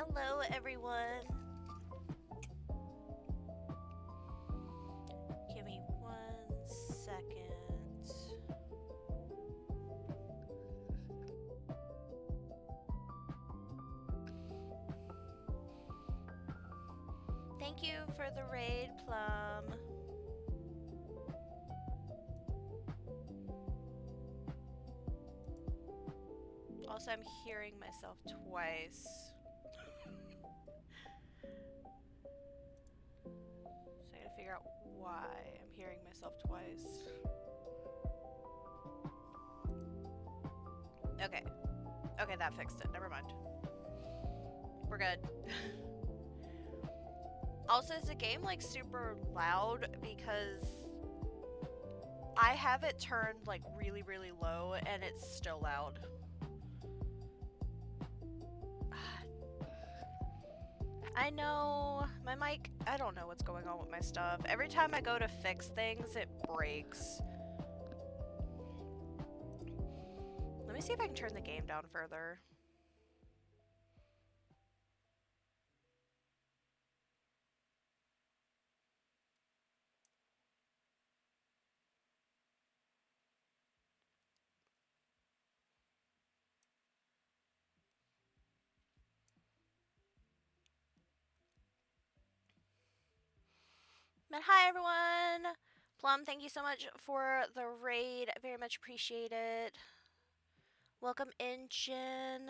Hello, everyone. Give me 1 second. Thank you for the raid, Plum. Also, I'm hearing myself twice. So I gotta figure out why I'm hearing myself twice. Okay. Okay, that fixed it. Never mind. We're good. Also, is the game like super loud because I have it turned like really, really low and it's still loud. I know, my mic, I don't know what's going on with my stuff. Every time I go to fix things, it breaks. Let me see if I can turn the game down further. But hi everyone! Plum, thank you so much for the raid. I very much appreciate it. Welcome in, Jen.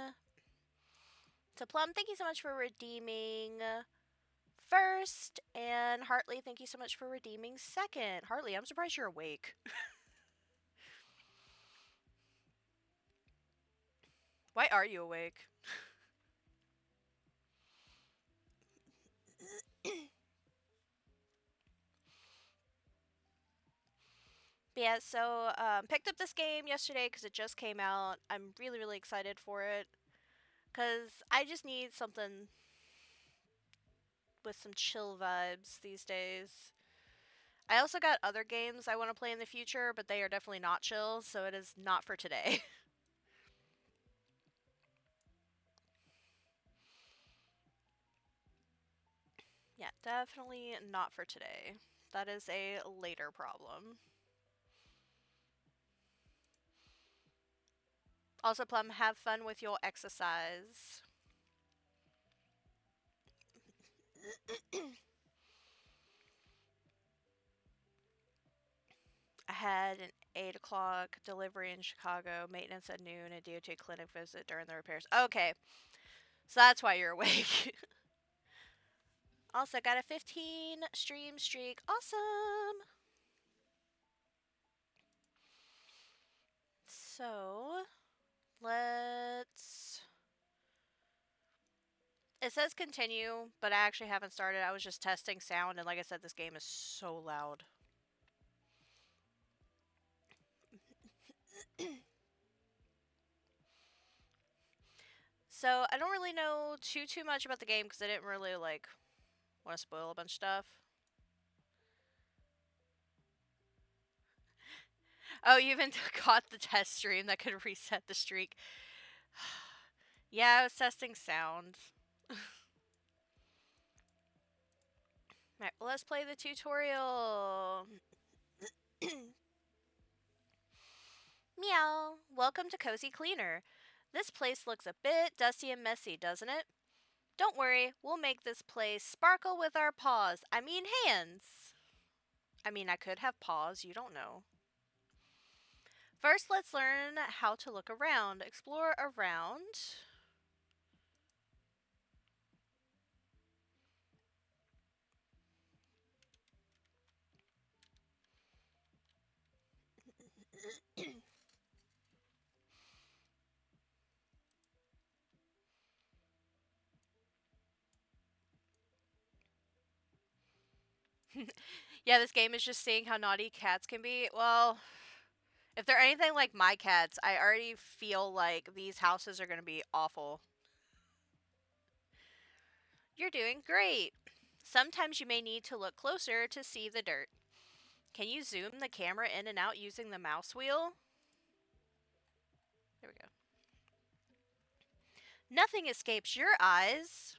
So Plum, thank you so much for redeeming first. And Hartley, thank you so much for redeeming second. Hartley, I'm surprised you're awake. Why are you awake? But yeah, so picked up this game yesterday because it just came out. I'm really, really excited for it because I just need something with some chill vibes these days. I also got other games I want to play in the future, but they are definitely not chill, so it is not for today. Yeah, definitely not for today. That is a later problem. Also, Plum, have fun with your exercise. I had an 8 o'clock delivery in Chicago, maintenance at noon, a DOT clinic visit during the repairs. Okay, so that's why you're awake. Also, got a 15 stream streak. Awesome! So, let's... It says continue, but I actually haven't started. I was just testing sound, and like I said, this game is so loud. So, I don't really know too much about the game because I didn't really, like, want to spoil a bunch of stuff. Oh, you even caught the test stream that could reset the streak. Yeah, I was testing sound. Alright, well, let's play the tutorial. Meow. Welcome to Cozy Cleaner. This place looks a bit dusty and messy, doesn't it? Don't worry, we'll make this place sparkle with our paws. I mean hands. I mean, I could have paws, you don't know. First, let's learn how to look around. Explore around. Yeah, this game is just seeing how naughty cats can be. Well, if they're anything like my cats, I already feel like these houses are going to be awful. You're doing great. Sometimes you may need to look closer to see the dirt. Can you zoom the camera in and out using the mouse wheel? There we go. Nothing escapes your eyes.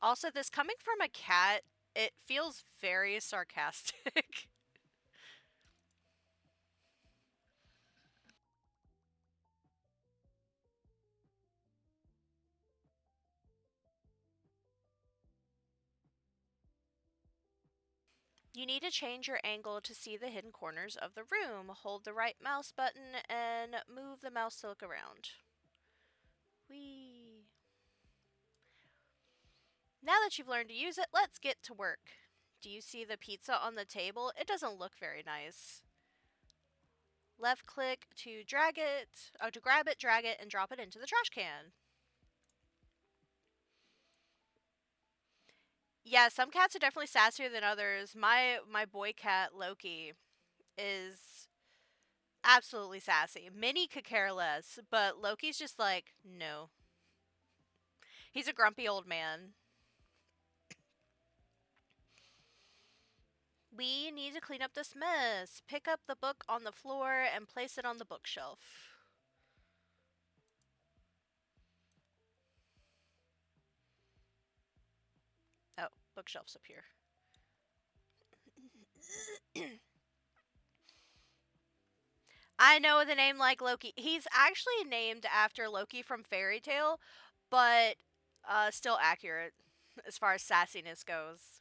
Also, this coming from a cat, it feels very sarcastic. You need to change your angle to see the hidden corners of the room. Hold the right mouse button and move the mouse to look around. Whee! Now that you've learned to use it, let's get to work. Do you see the pizza on the table? It doesn't look very nice. Left click to drag it, to grab it, drag it, and drop it into the trash can. Yeah, some cats are definitely sassier than others. My boy cat Loki is absolutely sassy. Minnie could care less, but Loki's just like, no. He's a grumpy old man. We need to clean up this mess. Pick up the book on the floor and place it on the bookshelf. Oh, bookshelf's up here. I know the name like Loki. He's actually named after Loki from Fairy Tale, but still accurate as far as sassiness goes.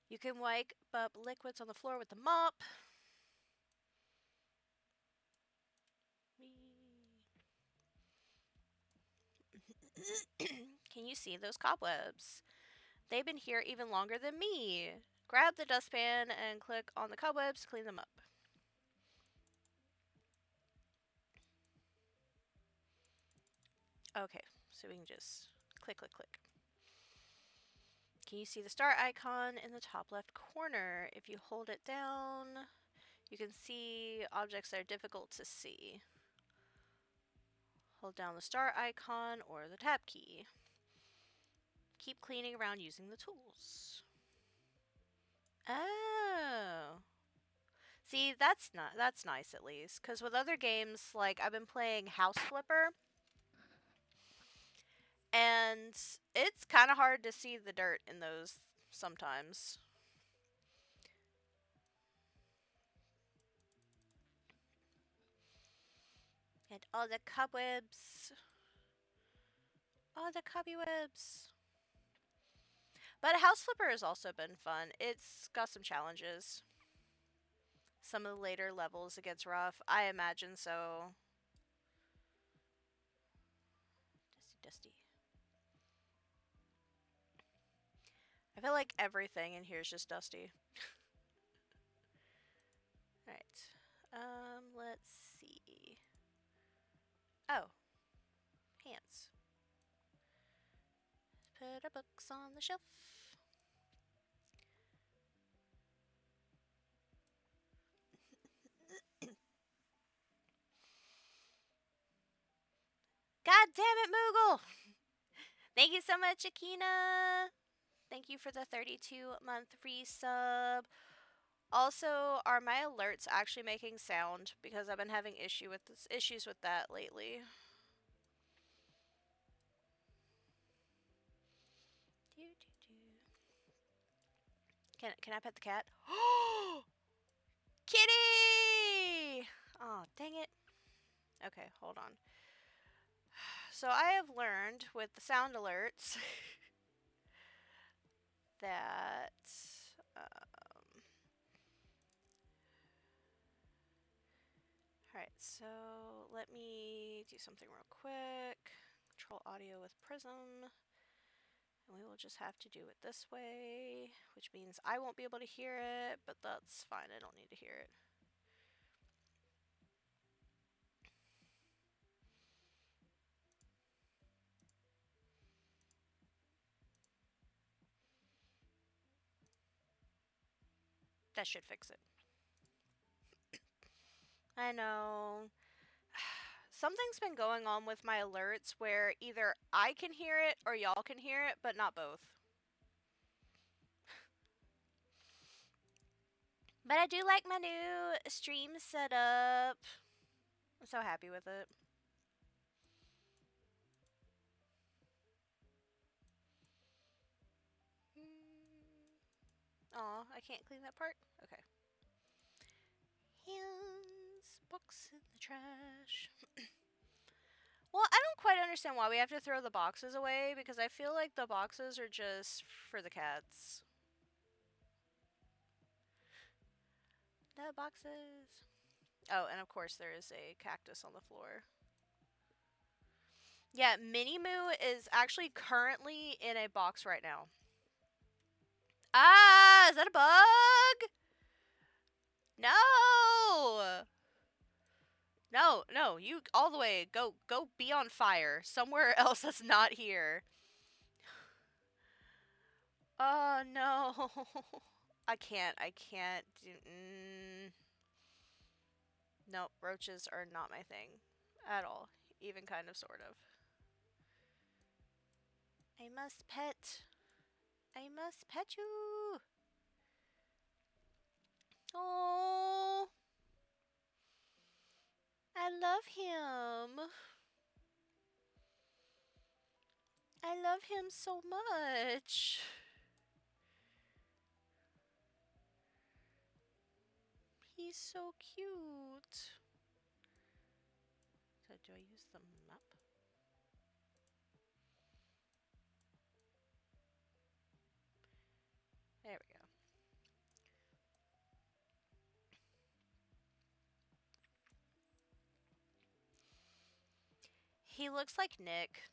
You can wipe up liquids on the floor with the mop. Can you see those cobwebs? They've been here even longer than me. Grab the dustpan and click on the cobwebs to clean them up. Okay, so we can just click, click, click. Can you see the star icon in the top left corner? If you hold it down, you can see objects that are difficult to see. Hold down the star icon or the tab key. Keep cleaning around using the tools. Oh. See, that's nice at least. Because with other games, like I've been playing House Flipper, and it's kind of hard to see the dirt in those sometimes. And all the cobwebs. All the cobwebs. But House Flipper has also been fun. It's got some challenges. Some of the later levels it gets rough. I imagine so. Dusty, dusty. I feel like everything in here is just dusty. Alright. Let's see. Oh. Hands. Put our books on the shelf. God damn it, Moogle! Thank you so much, Akina! Thank you for the 32-month resub. Also, are my alerts actually making sound? Because I've been having issues with that lately. Can I pet the cat? Kitty! Oh, dang it. Okay, hold on. So I have learned with the sound alerts that alright, so let me do something real quick. Control audio with Prism. And we will just have to do it this way, which means I won't be able to hear it, but that's fine. I don't need to hear it. That should fix it. I know. Something's been going on with my alerts where either I can hear it or y'all can hear it, but not both. But I do like my new stream setup. I'm so happy with it. Aw, I can't clean that part? Okay. Hands, books in the trash. Well, I don't quite understand why we have to throw the boxes away, because I feel like the boxes are just for the cats. The boxes. Oh, and of course there is a cactus on the floor. Yeah, Minnie Moo is actually currently in a box right now. Ah, is that a bug? No! No, no, you all the way. Go be on fire. Somewhere else that's not here. Oh, no. I can't. Nope, roaches are not my thing. At all. Even kind of, sort of. I must pet. I must pet you. Oh. I love him. I love him so much. He's so cute. So do I use the map? There we go. He looks like Nick.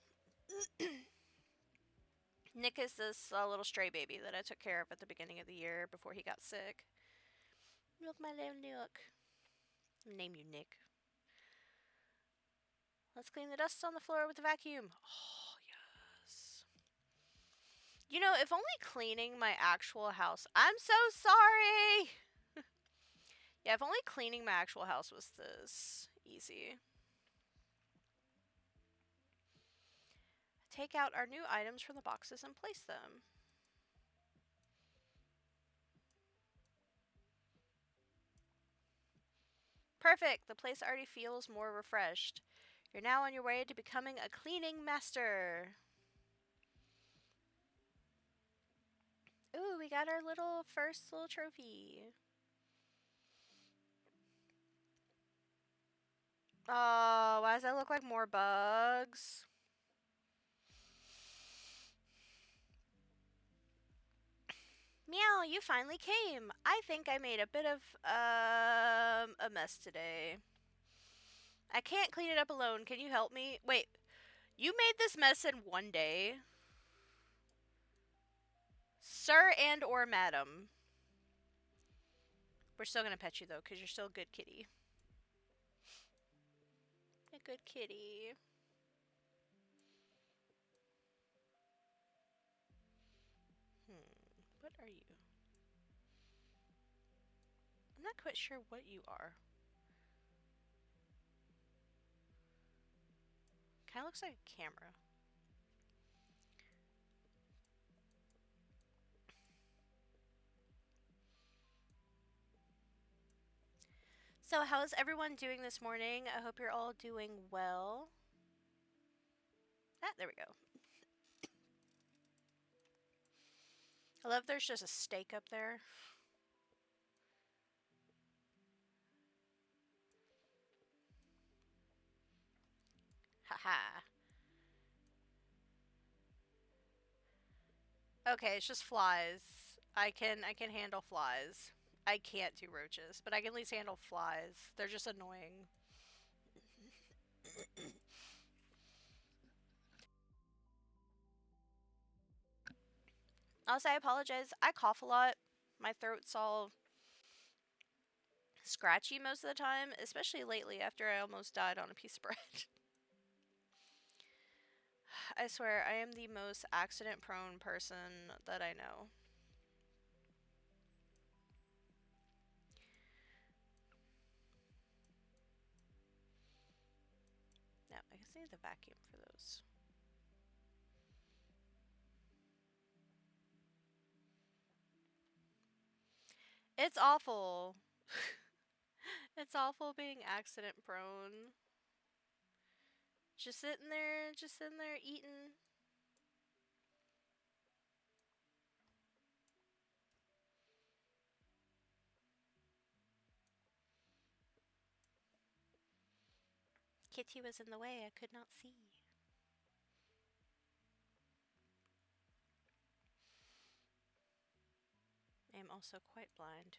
Nick is this little stray baby that I took care of at the beginning of the year before he got sick. Look, my little Nick. Name you Nick. Let's clean the dust on the floor with the vacuum. Oh, yes. You know, if only cleaning my actual house... I'm so sorry! Yeah, if only cleaning my actual house was this easy. Take out our new items from the boxes and place them. Perfect! The place already feels more refreshed. You're now on your way to becoming a cleaning master. Ooh, we got our first little trophy. Oh, why does that look like more bugs? Meow, you finally came. I think I made a bit of, a mess today. I can't clean it up alone. Can you help me? Wait, you made this mess in one day? Sir and or madam. We're still gonna pet you, though, because you're still a good kitty. A good kitty. What are you? I'm not quite sure what you are. Kind of looks like a camera. So, how is everyone doing this morning? I hope you're all doing well. Ah, there we go. I love there's just a steak up there. Haha. Okay, it's just flies. I can handle flies. I can't do roaches, but I can at least handle flies. They're just annoying. Also, I apologize. I cough a lot. My throat's all scratchy most of the time, especially lately after I almost died on a piece of bread. I swear, I am the most accident-prone person that I know. No, I guess I need the vacuum for those. It's awful. It's awful being accident-prone. Just sitting there eating. kitty was in the way. I could not see. I am also quite blind.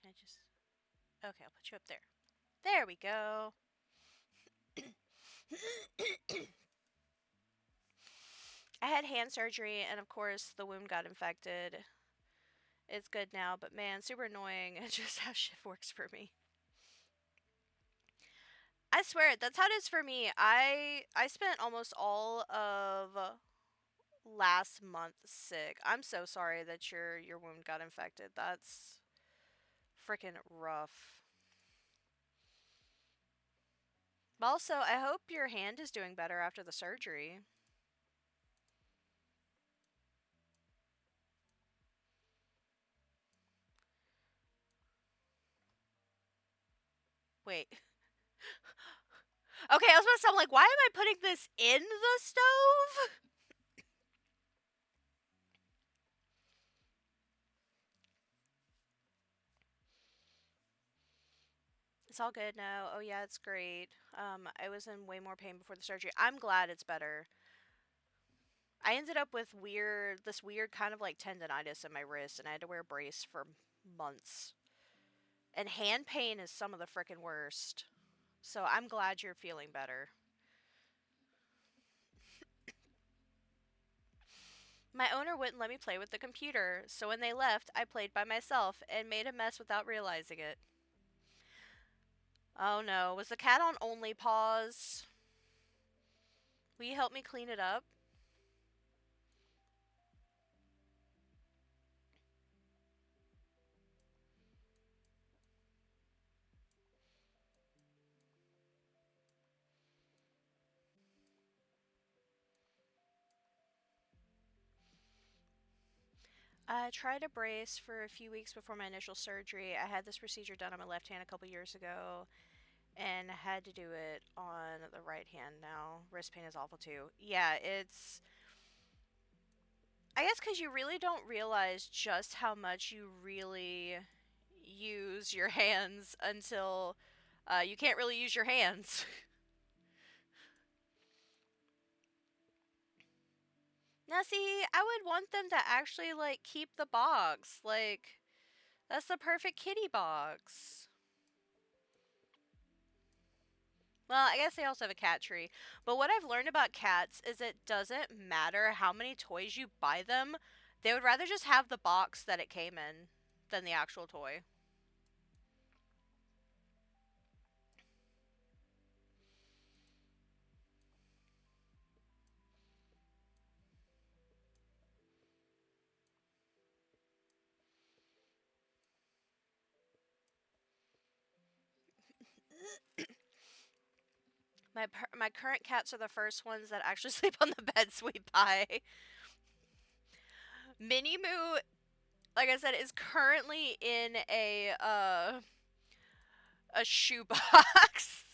Can I just... Okay, I'll put you up there. There we go. I had hand surgery, and of course, the wound got infected. It's good now, but man, super annoying. It's just how shit works for me. I swear, that's how it is for me. I spent almost all of last month sick. I'm so sorry that your wound got infected. That's freaking rough. But also, I hope your hand is doing better after the surgery. Wait. Okay, I was about to say, I'm like, why am I putting this in the stove? It's all good now. Oh yeah, it's great. I was in way more pain before the surgery. I'm glad it's better. I ended up with this weird kind of like tendonitis in my wrist, and I had to wear a brace for months. And hand pain is some of the frickin' worst. So I'm glad you're feeling better. My owner wouldn't let me play with the computer, so when they left, I played by myself and made a mess without realizing it. Oh no, was the cat on only paws? Will you help me clean it up? I tried a brace for a few weeks before my initial surgery. I had this procedure done on my left hand a couple years ago and had to do it on the right hand now. Wrist pain is awful too. Yeah, it's... I guess because you really don't realize just how much you really use your hands until you can't really use your hands. Now, see, I would want them to actually, like, keep the box. Like, that's the perfect kitty box. Well, I guess they also have a cat tree. But what I've learned about cats is it doesn't matter how many toys you buy them. They would rather just have the box that it came in than the actual toy. My current cats are the first ones that actually sleep on the beds we buy. Minnie Moo, like I said, is currently in a shoebox.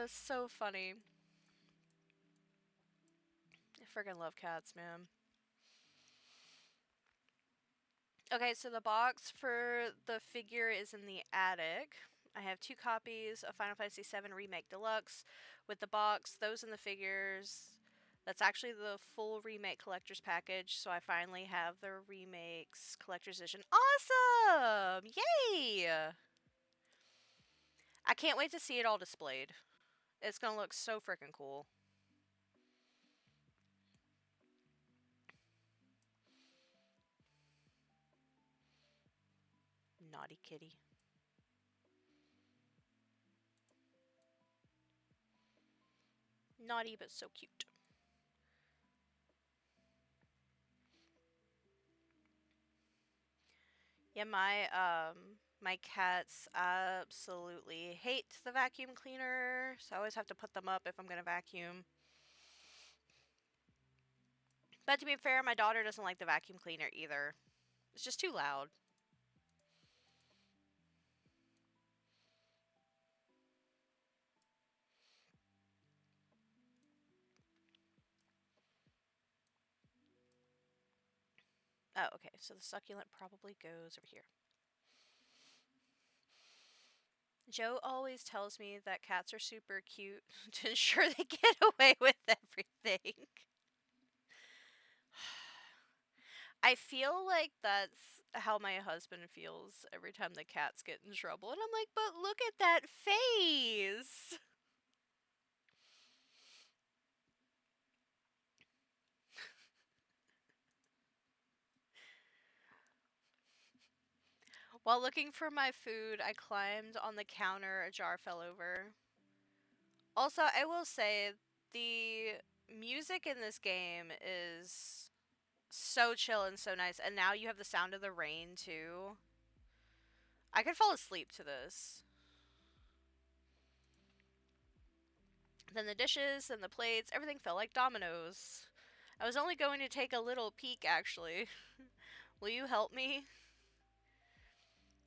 So funny. I freaking love cats, man. Okay, so the box for the figure is in the attic. I have 2 copies of Final Fantasy VII Remake Deluxe with the box, those in the figures. That's actually the full remake collector's package, so I finally have the remakes collector's edition. Awesome! Yay! I can't wait to see it all displayed. It's gonna look so freaking cool. Naughty kitty. Naughty but so cute. Yeah, my cats absolutely hate the vacuum cleaner, so I always have to put them up if I'm gonna vacuum. But to be fair, my daughter doesn't like the vacuum cleaner either. It's just too loud. Oh, okay. So the succulent probably goes over here. Joe always tells me that cats are super cute to ensure they get away with everything. I feel like that's how my husband feels every time the cats get in trouble. And I'm like, but look at that face. While looking for my food, I climbed on the counter. A jar fell over. Also, I will say the music in this game is so chill and so nice. And now you have the sound of the rain too. I could fall asleep to this. Then the dishes and the plates, everything felt like dominoes. I was only going to take a little peek, actually. Will you help me?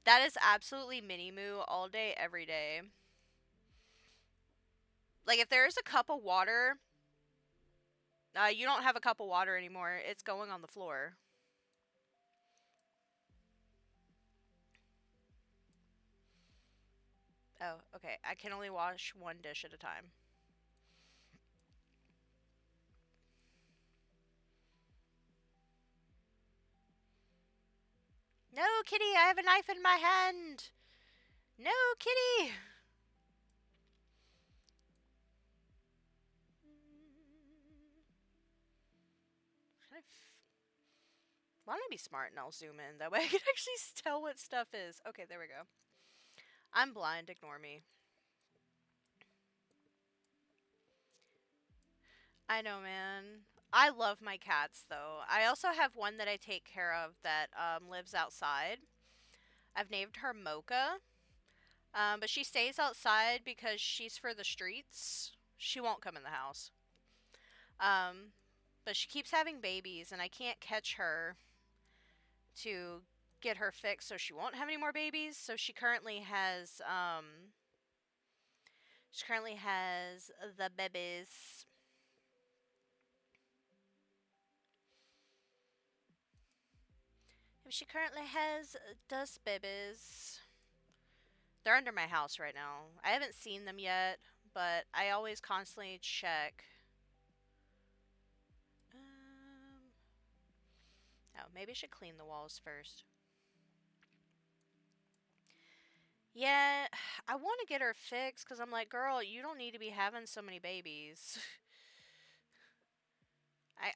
That is absolutely Mini Moo all day, every day. Like, if there is a cup of water, you don't have a cup of water anymore. It's going on the floor. Oh, okay. I can only wash one dish at a time. No, kitty, I have a knife in my hand. No, kitty. Why don't I be smart and I'll zoom in? That way I can actually tell what stuff is. Okay, there we go. I'm blind. Ignore me. I know, man. I love my cats, though. I also have one that I take care of that lives outside. I've named her Mocha, but she stays outside because she's for the streets. She won't come in the house. Um, but she keeps having babies, and I can't catch her to get her fixed so she won't have any more babies. So she currently has the babies. She currently has dust babies. They're under my house right now. I haven't seen them yet, but I always constantly check. Um, oh, maybe I should clean the walls first. Yeah, I want to get her fixed because I'm like, girl, you don't need to be having so many babies.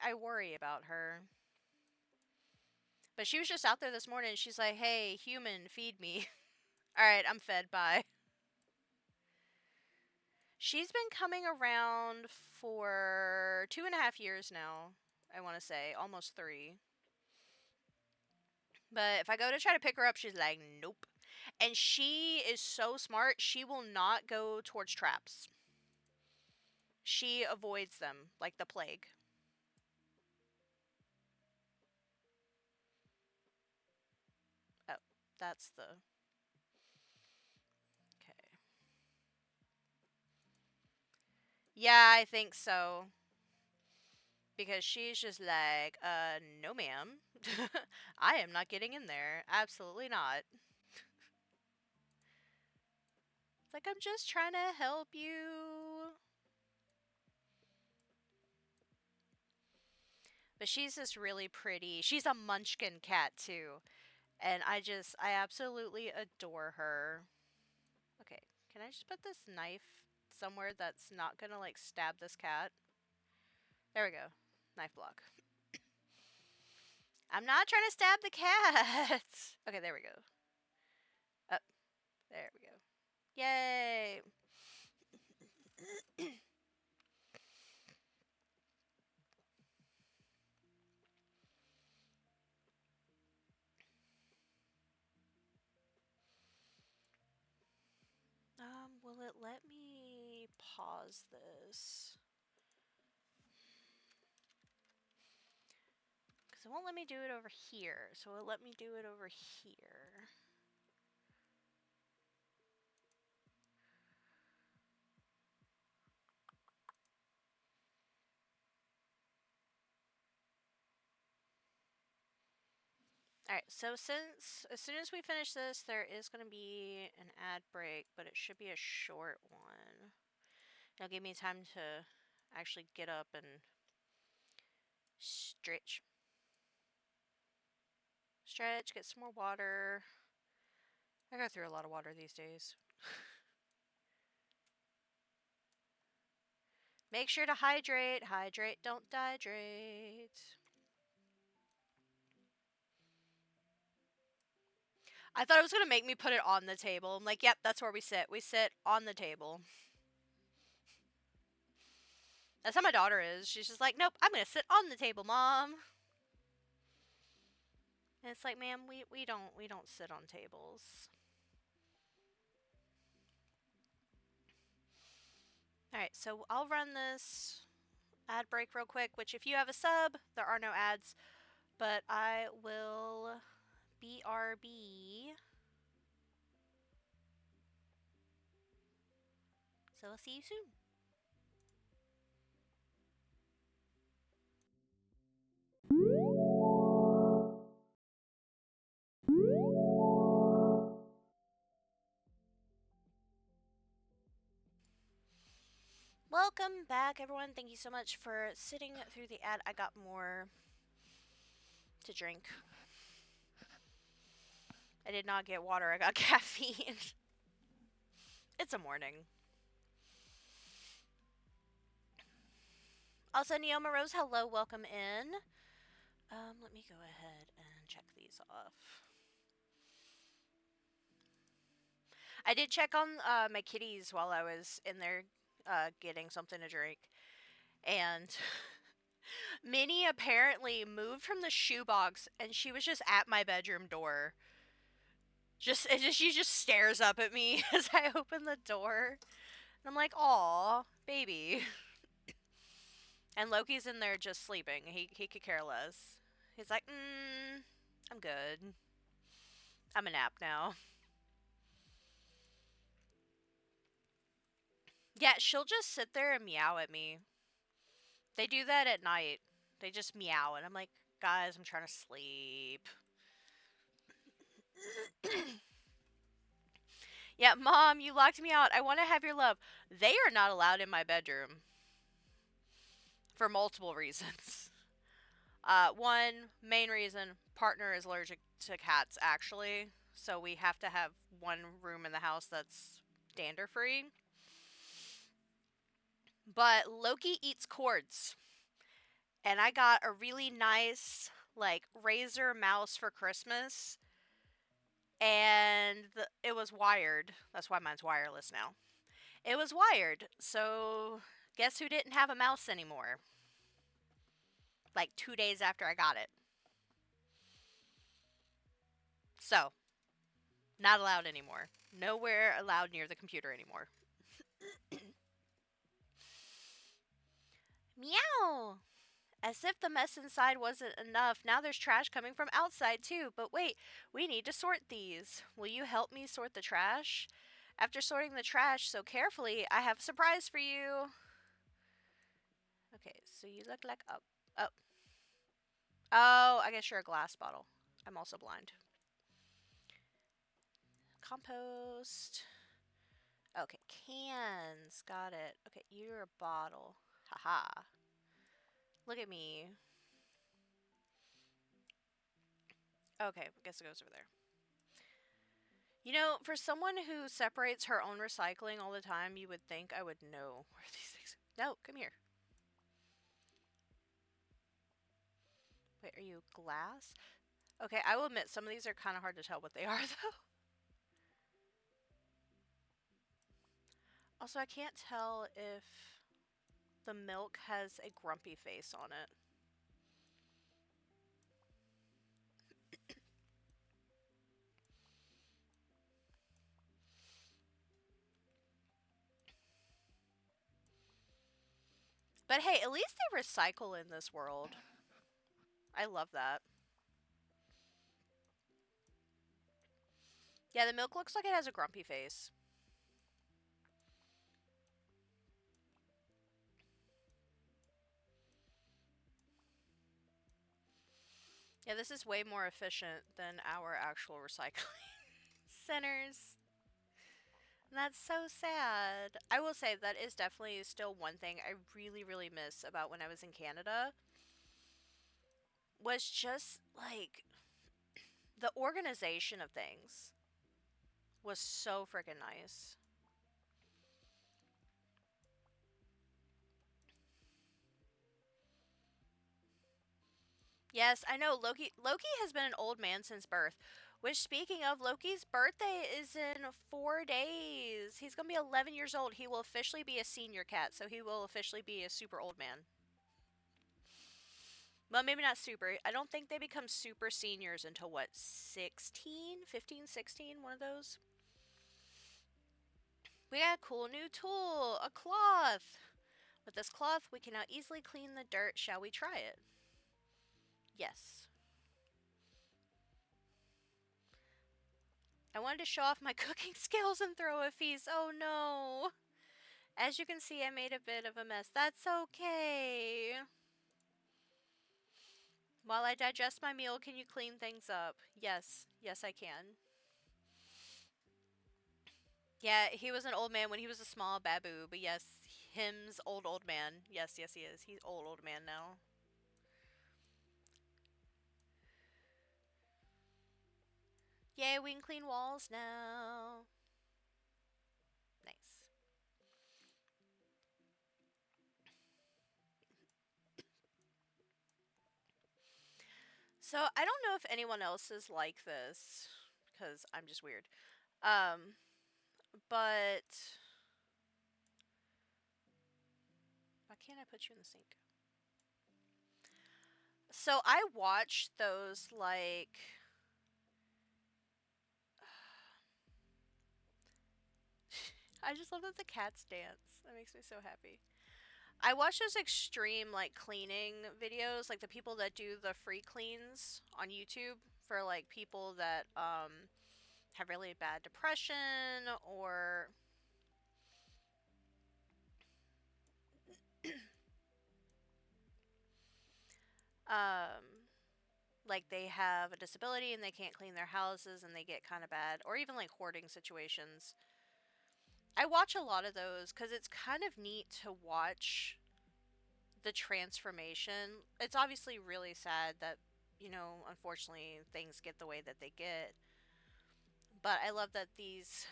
I worry about her. But she was just out there this morning and she's like, hey, human, feed me. Alright, I'm fed, bye. She's been coming around for 2.5 years now, I want to say. Almost 3. But if I go to try to pick her up, she's like, nope. And she is so smart, she will not go towards traps. She avoids them like the plague. Oh, that's the... Okay. Yeah, I think so. Because she's just like, no ma'am. I am not getting in there. Absolutely not. It's like, I'm just trying to help you. But she's just really pretty. She's a munchkin cat, too. And I absolutely adore her. Okay, can I just put this knife somewhere that's not gonna, like, stab this cat? There we go. Knife block. I'm not trying to stab the cat! Okay, there we go. Up. There we go. Yay! Will it let me pause this? Because it won't let me do it over here, so it'll let me do it over here. Alright, so as soon as we finish this, there is going to be an ad break, but it should be a short one. It'll give me time to actually get up and stretch. Stretch, get some more water. I go through a lot of water these days. Make sure to hydrate. Hydrate, don't dehydrate. I thought it was going to make me put it on the table. I'm like, yep, that's where we sit. We sit on the table. That's how my daughter is. She's just like, nope, I'm going to sit on the table, Mom. And it's like, ma'am, we don't sit on tables. Alright, so I'll run this ad break real quick, which if you have a sub, there are no ads, but I will BRB. So I'll see you soon. Welcome back, everyone. Thank you so much for sitting through the ad. I got more to drink. I did not get water. I got caffeine. It's a morning. Also, Neoma Rose, hello. Welcome in. Let me go ahead and check these off. I did check on my kitties while I was in there getting something to drink. And Minnie apparently moved from the shoebox and she was just at my bedroom door. She just stares up at me as I open the door. And I'm like, aw, baby. And Loki's in there just sleeping. He could care less. He's like, I'm good. I'm a nap now. Yeah, she'll just sit there and meow at me. They do that at night. They just meow, and I'm like, guys, I'm trying to sleep. Yeah, Mom, you locked me out. I want to have your love. They are not allowed in my bedroom. For multiple reasons. One main reason, partner is allergic to cats, actually. So we have to have one room in the house that's dander free. But Loki eats cords. And I got a really nice, like, razor mouse for Christmas. And it was wired. That's why mine's wireless now. It was wired. So guess who didn't have a mouse anymore? Like 2 days after I got it. So, not allowed anymore. Nowhere allowed near the computer anymore. Meow! As if the mess inside wasn't enough, now there's trash coming from outside too. But wait, we need to sort these. Will you help me sort the trash? After sorting the trash so carefully, I have a surprise for you. Okay, so you look like oh. Oh, I guess you're a glass bottle. I'm also blind. Compost. Okay, cans. Got it. Okay, you're a bottle. Haha. Look at me. Okay, I guess it goes over there. You know, for someone who separates her own recycling all the time, you would think I would know where these things... No, come here. Wait, are you glass? Okay, I will admit, some of these are kind of hard to tell what they are, though. Also, I can't tell if the milk has a grumpy face on it. But hey, at least they recycle in this world. I love that. Yeah, the milk looks like it has a grumpy face. Yeah, this is way more efficient than our actual recycling centers. And that's so sad. I will say that is definitely still one thing I really, really miss about when I was in Canada was just like the organization of things was so freaking nice. Yes, I know Loki has been an old man since birth. Which speaking of Loki's birthday is in 4 days. He's going to be 11 years old. He will officially be a senior cat, so he will officially be a super old man. Well, maybe not super. I don't think they become super seniors until what, 16, 15, 16, one of those. We got a cool new tool, a cloth. With this cloth, we can now easily clean the dirt. Shall we try it? Yes. I wanted to show off my cooking skills and throw a feast. Oh no. As you can see, I made a bit of a mess. That's okay. While I digest my meal, can you clean things up? Yes. Yes, I can. Yeah, he was an old man when he was a small babu, but yes, him's old man. Yes, yes, he is. He's old man now. Yay, we can clean walls now. Nice. So I don't know if anyone else is like this, because I'm just weird. Um, but why can't I put you in the sink? So I watch those like I just love that the cats dance. That makes me so happy. I watch those extreme like cleaning videos, like the people that do the free cleans on YouTube for like people that have really bad depression or um like they have a disability and they can't clean their houses and they get kind of bad, or even like hoarding situations. I watch a lot of those because it's kind of neat to watch the transformation. It's obviously really sad that, unfortunately things get the way that they get. But I love that these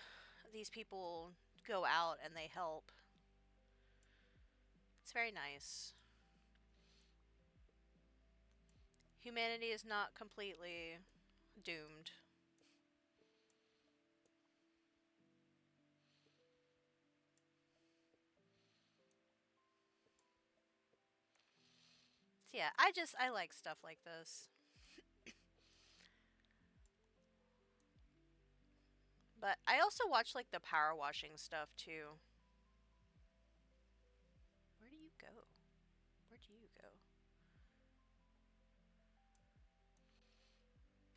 people go out and they help. It's very nice. Humanity is not completely doomed. So yeah, I like stuff like this. But I also watch like the power washing stuff too. Where do you go? Where do you go?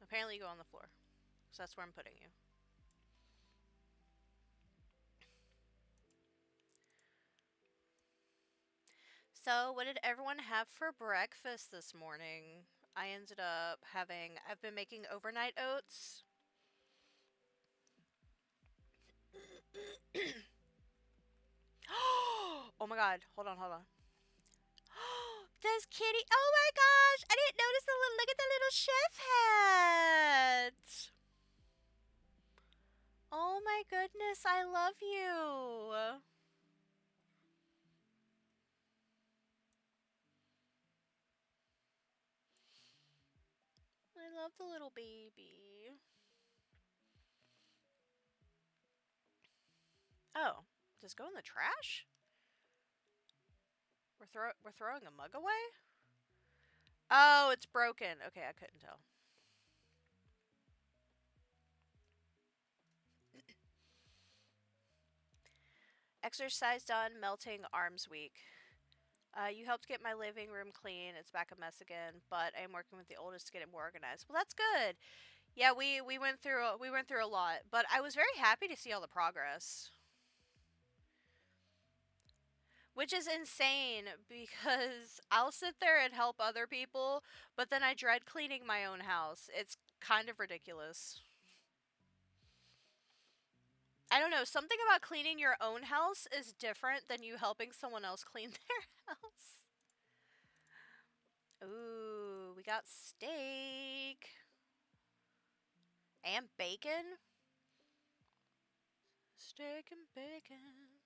Apparently you go on the floor. So that's where I'm putting you. So, what did everyone have for breakfast this morning? I ended up I've been making overnight oats. Oh my god, hold on, hold on. Does Kitty? Oh my gosh, I didn't notice the little. Look at the little chef hat. Oh my goodness, I love you. I love the little baby. Oh, does it go in the trash? We're throwing a mug away? Oh, it's broken. Okay, I couldn't tell. Exercise done, melting arms weak. You helped get my living room clean. It's back a mess again, but I am working with the oldest to get it more organized. Well, that's good. Yeah, we went through a lot, but I was very happy to see all the progress. Which is insane because I'll sit there and help other people, but then I dread cleaning my own house. It's kind of ridiculous. I don't know, something about cleaning your own house is different than you helping someone else clean their house. Ooh, we got steak. And bacon? Steak and bacon.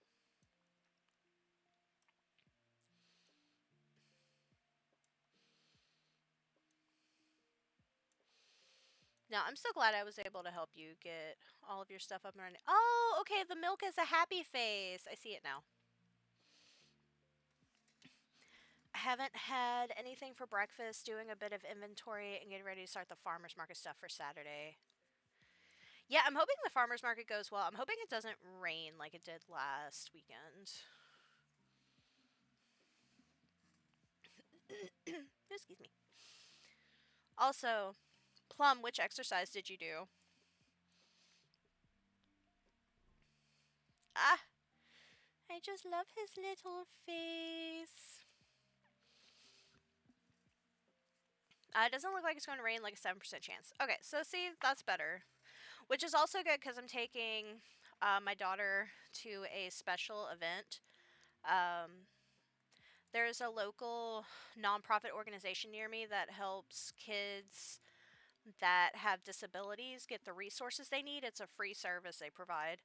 No, I'm so glad I was able to help you get all of your stuff up and running. Oh, okay, the milk is a happy face. I see it now. I haven't had anything for breakfast, doing a bit of inventory and getting ready to start the farmer's market stuff for Saturday. Yeah, I'm hoping the farmer's market goes well. I'm hoping it doesn't rain like it did last weekend. Excuse me. Also, Plum, which exercise did you do? Ah, I just love his little face. It doesn't look like it's going to rain, like a 7% chance. Okay, so see, that's better. Which is also good because I'm taking my daughter to a special event. There's a local nonprofit organization near me that helps kids that have disabilities get the resources they need. It's a free service they provide.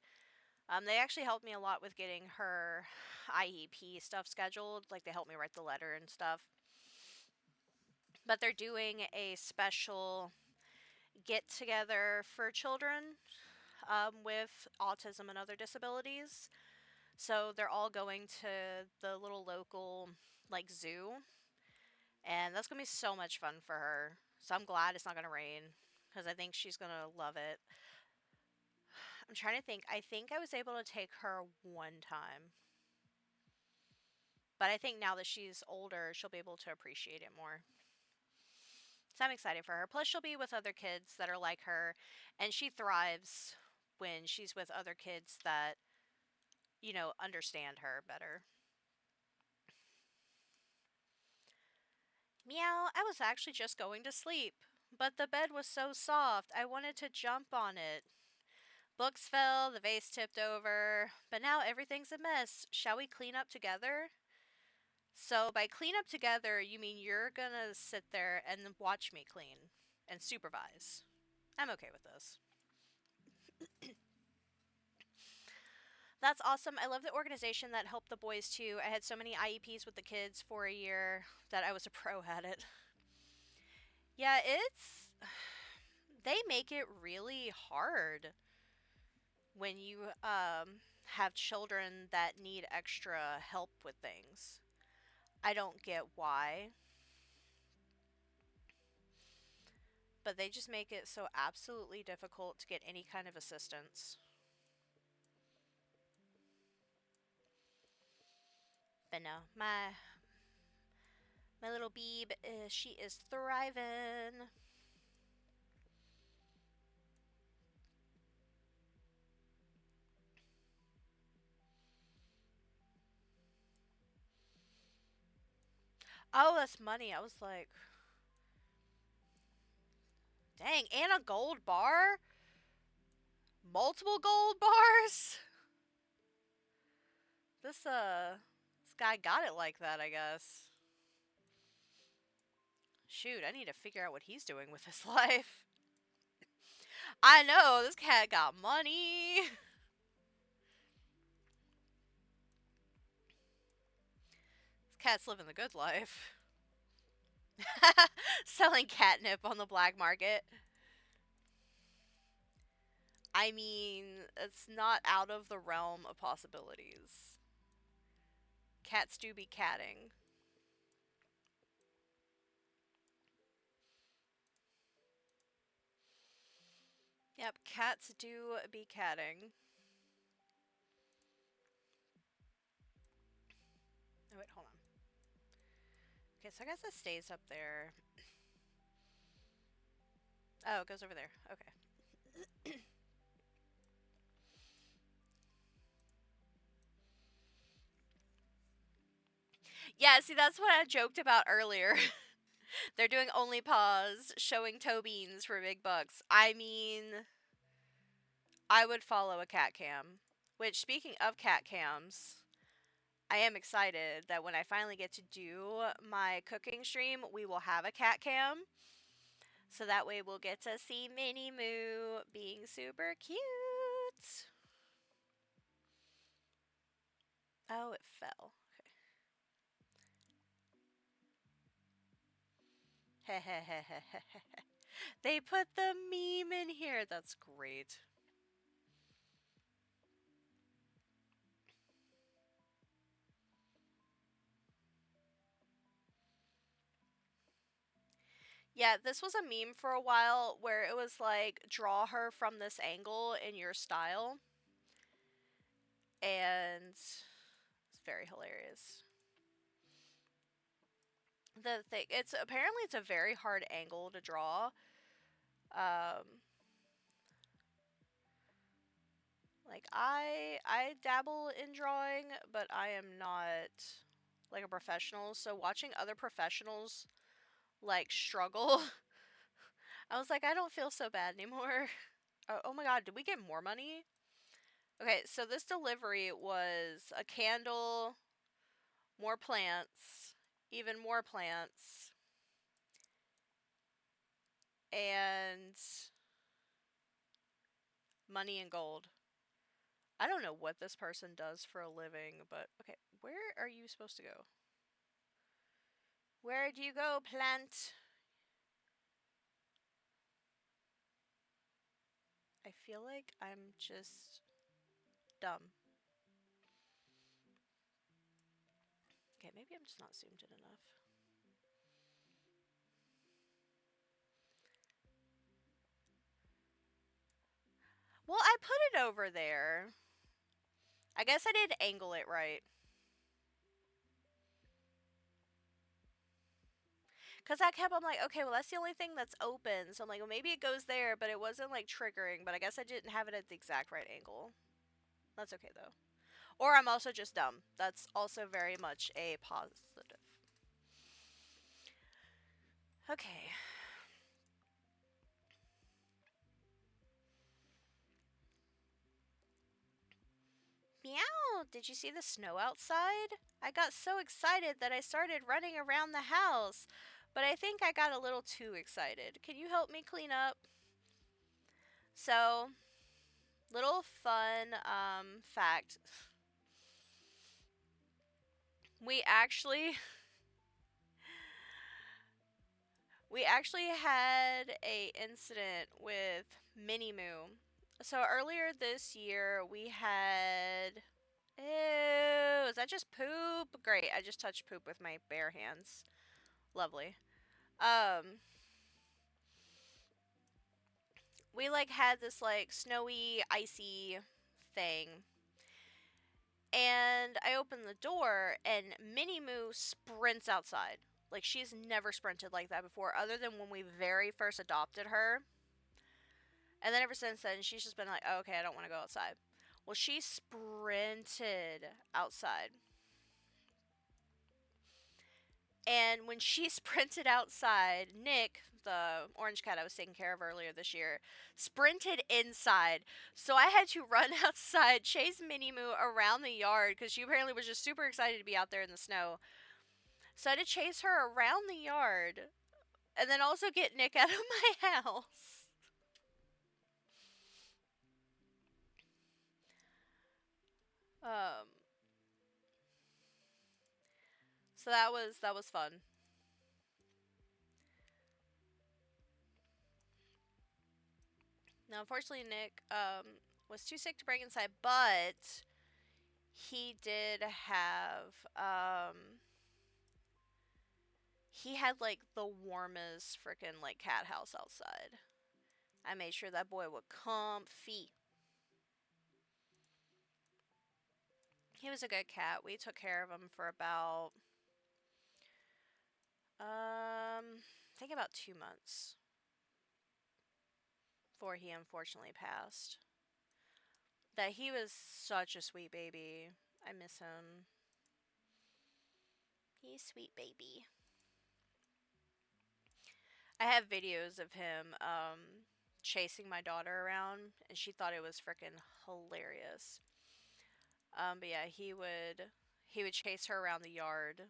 They actually helped me a lot with getting her IEP stuff scheduled. Like, they helped me write the letter and stuff. But they're doing a special get together for children with autism and other disabilities. So they're all going to the little local, like, zoo. And that's going to be so much fun for her. So I'm glad it's not going to rain because I think she's going to love it. I'm trying to think. I think I was able to take her one time. But I think now that she's older, she'll be able to appreciate it more. So I'm excited for her. Plus, she'll be with other kids that are like her. And she thrives when she's with other kids that, you know, understand her better. Meow, I was actually just going to sleep. But the bed was so soft, I wanted to jump on it. Books fell, the vase tipped over, but now everything's a mess. Shall we clean up together? So, by clean up together, you mean you're gonna sit there and watch me clean and supervise. I'm okay with this. That's awesome. I love the organization that helped the boys too. I had so many IEPs with the kids for a year that I was a pro at it. Yeah, it's. They make it really hard when you have children that need extra help with things. I don't get why, but they just make it so absolutely difficult to get any kind of assistance. But no, my little Beeb, she is thriving. Oh, that's money. I was like, dang, and a gold bar? Multiple gold bars? This guy got it like that, I guess. Shoot, I need to figure out what he's doing with his life. I know, this cat got money. This cat's living the good life. Selling catnip on the black market. I mean, it's not out of the realm of possibilities. Cats do be catting. Yep, cats do be catting. Oh, wait, hold on. Okay, so I guess it stays up there. Oh, it goes over there. Okay. Yeah, see, that's what I joked about earlier. They're doing only paws, showing toe beans for big bucks. I mean, I would follow a cat cam. Which, speaking of cat cams, I am excited that when I finally get to do my cooking stream, we will have a cat cam. So that way we'll get to see Minnie Moo being super cute. Oh, it fell. Okay. They put the meme in here. That's great. Yeah, this was a meme for a while where it was like, draw her from this angle in your style. And it's very hilarious. The thing, it's apparently it's a very hard angle to draw. Um, like I dabble in drawing, but I am not like a professional. So watching other professionals like struggle, I was like, I don't feel so bad anymore. Oh my god, did we get more money? Okay, so this delivery was a candle, more plants, even more plants, and money and gold. I don't know what this person does for a living, but okay, where are you supposed to go? Where do you go, plant? I feel like I'm just dumb. Okay, maybe I'm just not zoomed in enough. Well, I put it over there. I guess I didn't angle it right. Because I'm like, okay, well, that's the only thing that's open. So I'm like, well, maybe it goes there, but it wasn't like triggering. But I guess I didn't have it at the exact right angle. That's okay, though. Or I'm also just dumb. That's also very much a positive. Okay. Meow! Did you see the snow outside? I got so excited that I started running around the house. But I think I got a little too excited. Can you help me clean up? So, little fun fact. We actually we actually had a incident with Minnie Moo. So earlier this year we had, ew, is that just poop? Great, I just touched poop with my bare hands. Lovely. Um we like had this like snowy, icy thing. And I open the door and Minnie Moo sprints outside. Like she's never sprinted like that before, other than when we very first adopted her. And then ever since then, she's just been like, oh, okay, I don't want to go outside. Well, she sprinted outside. And when she sprinted outside, Nick, the orange cat I was taking care of earlier this year, sprinted inside. So I had to run outside, chase Minnie Moo around the yard because she apparently was just super excited to be out there in the snow. So I had to chase her around the yard and then also get Nick out of my house. Um, so that was fun. Now, unfortunately, Nick was too sick to bring inside, but he did have he had like the warmest freaking like cat house outside. I made sure that boy was comfy. He was a good cat. We took care of him for about I think about 2 months before he unfortunately passed. That he was such a sweet baby. I miss him. He's sweet baby. I have videos of him chasing my daughter around, and she thought it was freaking hilarious. But yeah, he would chase her around the yard,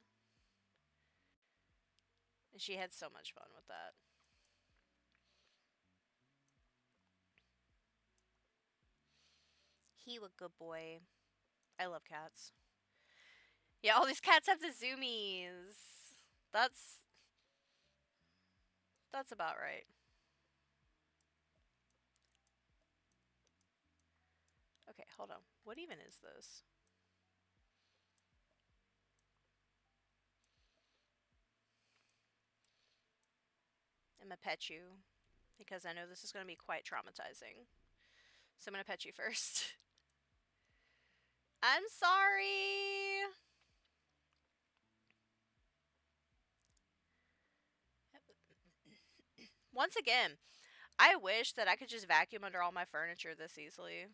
and she had so much fun with that. He was a good boy. I love cats. Yeah, all these cats have the zoomies. That's that's about right. Okay, hold on. What even is this? I'm gonna pet you because I know this is gonna be quite traumatizing. So I'm gonna pet you first. I'm sorry. Once again, I wish that I could just vacuum under all my furniture this easily.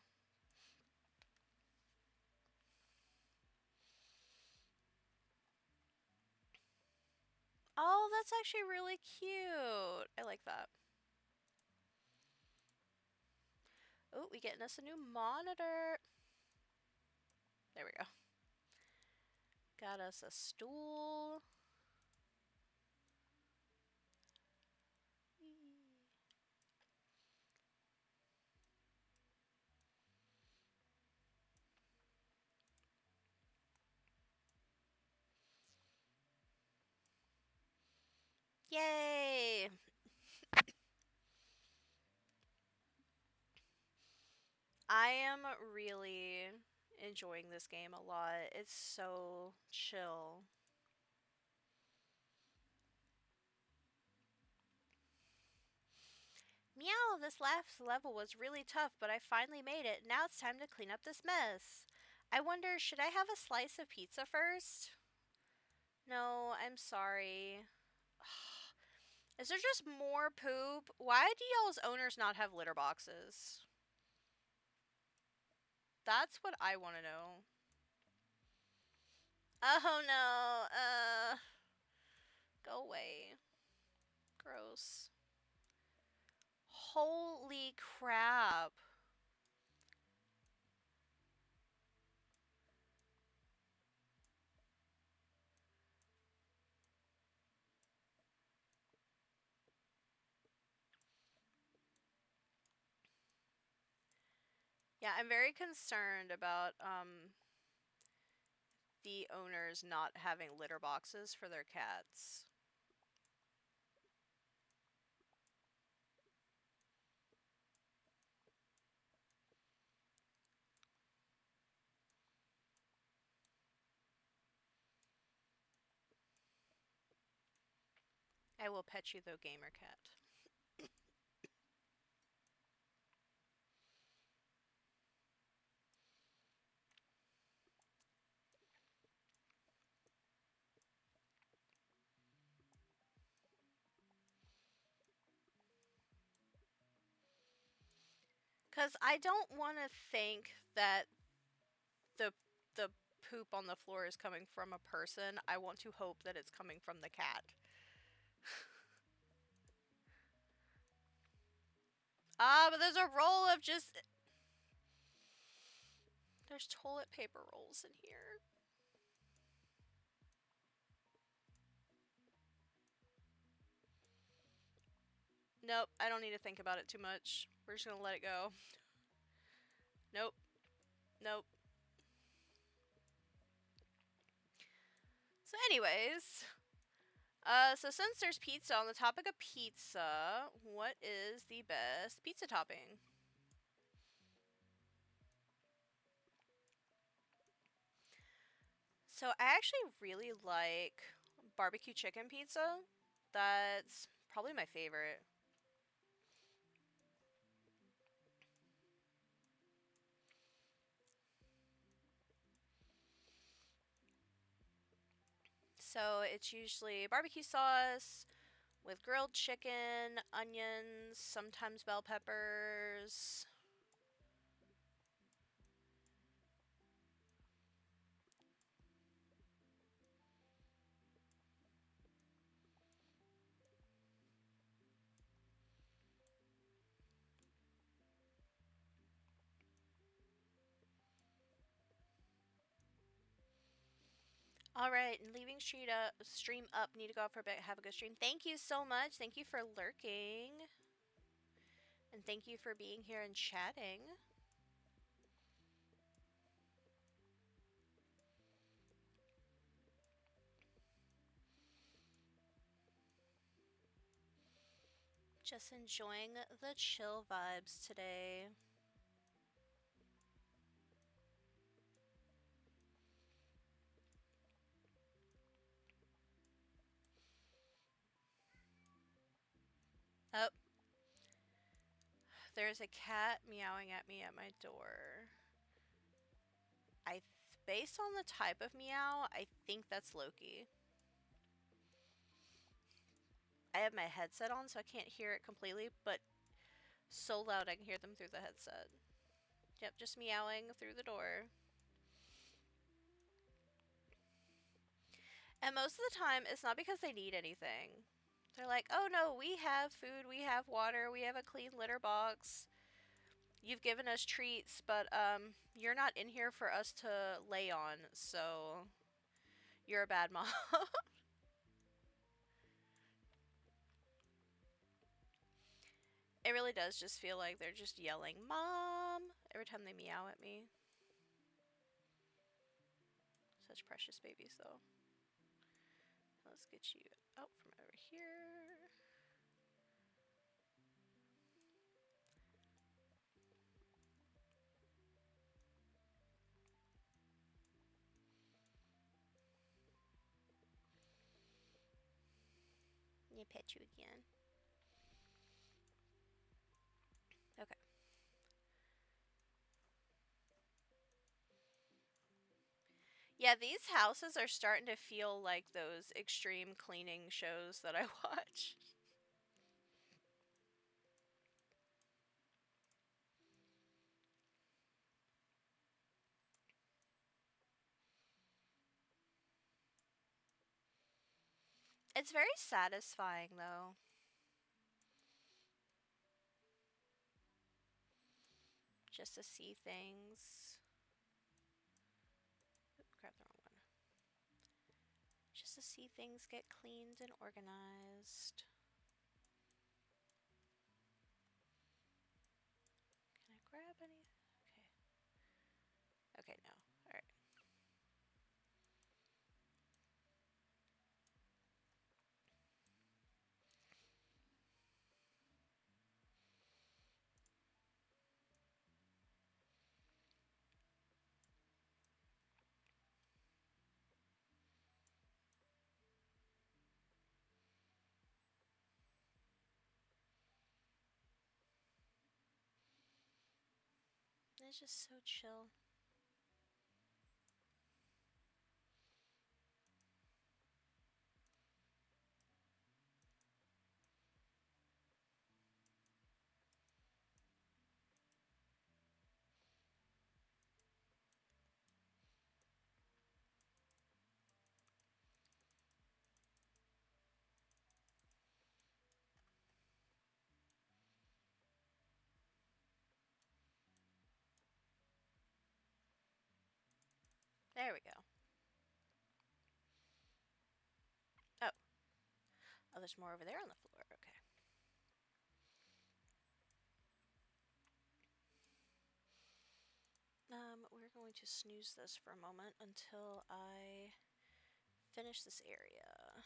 Oh, that's actually really cute. I like that. Oh, we getting us a new monitor. There we go. Got us a stool. Yay! I am really enjoying this game a lot. It's so chill. Meow, this last level was really tough, but I finally made it. Now it's time to clean up this mess. I wonder, should I have a slice of pizza first? No, I'm sorry. Is there just more poop? Why do y'all's owners not have litter boxes? That's what I want to know. Oh no, go away. Gross. Holy crap. Yeah, I'm very concerned about the owners not having litter boxes for their cats. I will pet you though, gamer cat. Cause I don't want to think that the the poop on the floor is coming from a person. I want to hope that it's coming from the cat. But there's a roll of just. There's toilet paper rolls in here. Nope, I don't need to think about it too much. We're just gonna let it go. Nope, nope. So, anyways, so since there's pizza, on the topic of pizza, what is the best pizza topping? So I actually really like barbecue chicken pizza. That's probably my favorite. So it's usually barbecue sauce with grilled chicken, onions, sometimes bell peppers. All right, and leaving stream up. Need to go out for a bit. Have a good stream. Thank you so much. Thank you for lurking. And thank you for being here and chatting. Just enjoying the chill vibes today. Oh, there's a cat meowing at me at my door. Based on the type of meow, I think that's Loki. I have my headset on, so I can't hear it completely, but so loud I can hear them through the headset. Yep, just meowing through the door. And most of the time, it's not because they need anything. They're like, oh no, we have food, we have water, we have a clean litter box. You've given us treats, but you're not in here for us to lay on, so you're a bad mom. It really does just feel like they're just yelling, Mom, every time they meow at me. Such precious babies, though. Let's get you out from over here. Let me pet you again. Okay. Yeah, these houses are starting to feel like those extreme cleaning shows that I watch. It's very satisfying, though. Just to see things. Oop, grab the wrong one. Just to see things get cleaned and organized. Can I grab any? Okay. Okay, no. Alright. It's just so chill. There we go. Oh. Oh, there's more over there on the floor. Okay. We're going to snooze this for a moment until I finish this area.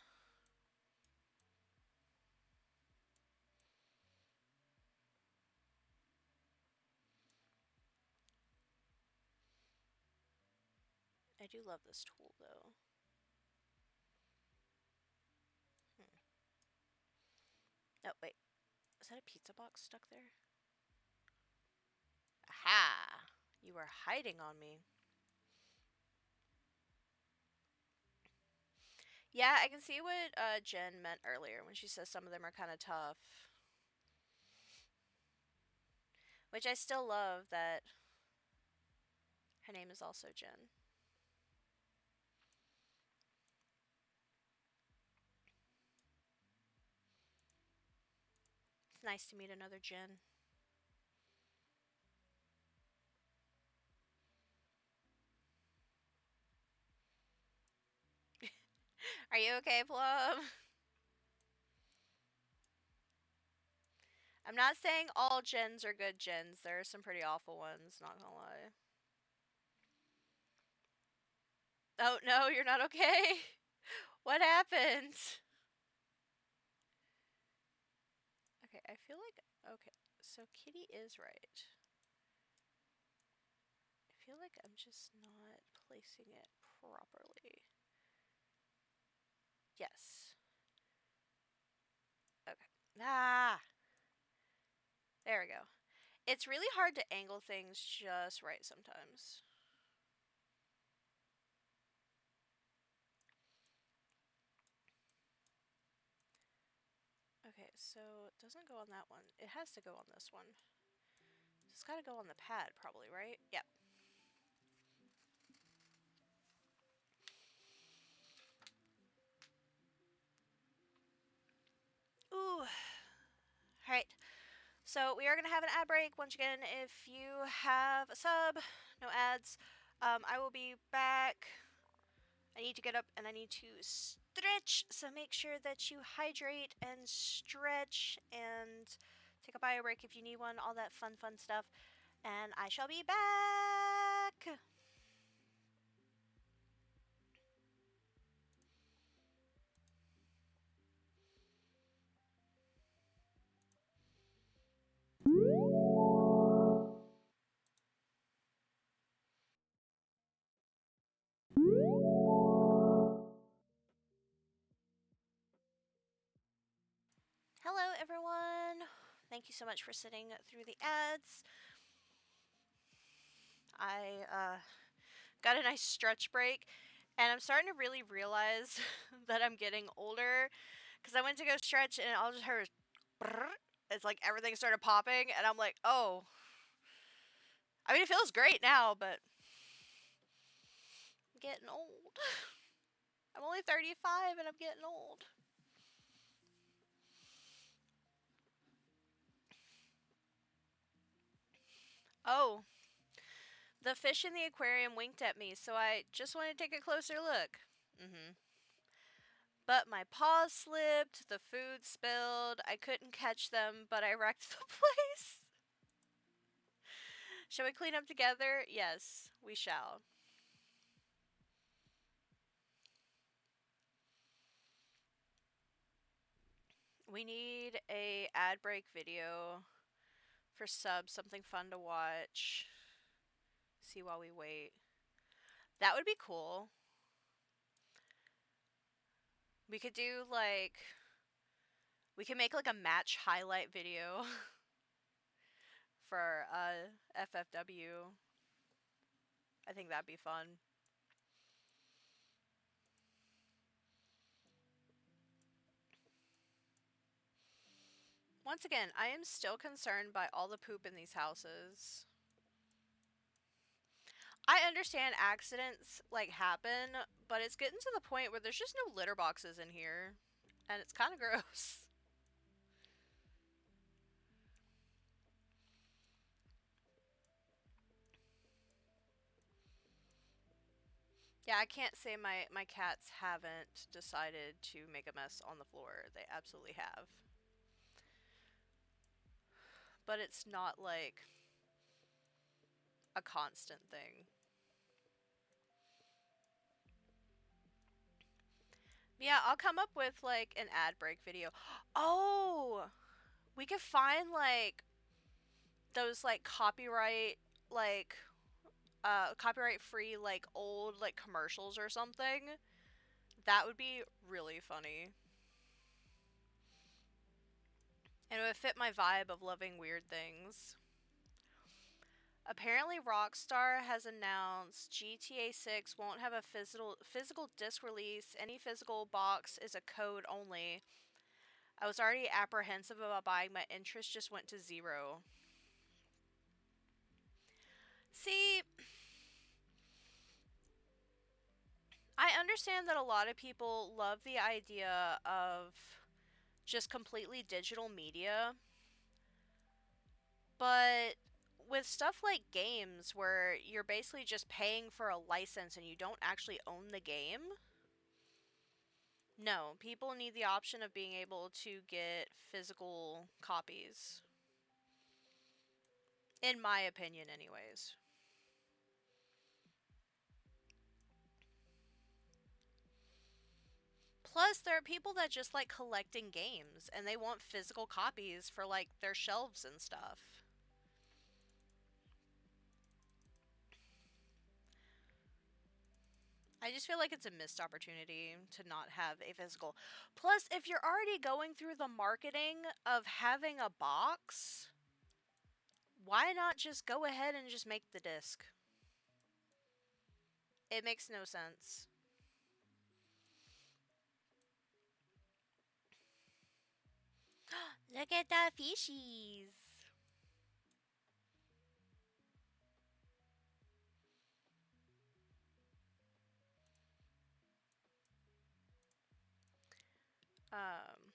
I do love this tool, though. Oh, wait. Is that a pizza box stuck there? Aha! You were hiding on me. Yeah, I can see what Jen meant earlier when she says some of them are kind of tough. Which I still love that her name is also Jen. It's nice to meet another Jen. Are you okay, Plum? I'm not saying all gens are good gens. There are some pretty awful ones, not gonna lie. Oh, no, you're not okay? What happened? Okay, I feel like... Okay, so Kitty is right. I feel like I'm just not placing it properly. Yes. Okay. Ah! There we go. It's really hard to angle things just right sometimes. Okay, so it doesn't go on that one. It has to go on this one. It's gotta go on the pad, probably, right? Yep. Ooh. Alright. So we are going to have an ad break. Once again, if you have a sub, no ads, I will be back. I need to get up and I need to stretch. So make sure that you hydrate and stretch and take a bio break if you need one. All that fun stuff. And I shall be back. Hello, everyone. Thank you so much for sitting through the ads. I got a nice stretch break, and I'm starting to really realize that I'm getting older, because I went to go stretch and I just heard brrr. It's like everything started popping, and I'm like, oh. I mean, it feels great now, but I'm getting old. I'm only 35 and I'm getting old. Oh, the fish in the aquarium winked at me, so I just wanted to take a closer look. But my paws slipped, the food spilled, I couldn't catch them, but I wrecked the place. Shall we clean up together? Yes, we shall. We need a ad break video for subs, something fun to watch. See while we wait. That would be cool. We could do like... We could make like a match highlight video for FFW. I think that'd be fun. Once again, I am still concerned by all the poop in these houses. I understand accidents like happen, but it's getting to the point where there's just no litter boxes in here, and it's kind of gross. Yeah, I can't say my cats haven't decided to make a mess on the floor. They absolutely have. But it's not like a constant thing. Yeah, I'll come up with like an ad break video. Oh, we could find like those like like copyright free like old like commercials or something. That would be really funny. And it would fit my vibe of loving weird things. Apparently Rockstar has announced GTA 6 won't have a physical disc release. Any physical box is a code only. I was already apprehensive about buying. My interest just went to zero. See, I understand that a lot of people love the idea of just completely digital media, but with stuff like games where you're basically just paying for a license and you don't actually own the game, No, people need the option of being able to get physical copies. In my opinion, anyways. Plus, there are people that just like collecting games and they want physical copies for like their shelves and stuff. I just feel like it's a missed opportunity to not have a physical. Plus, if you're already going through the marketing of having a box, why not just go ahead and just make the disc? It makes no sense. Look at the fishies. Um,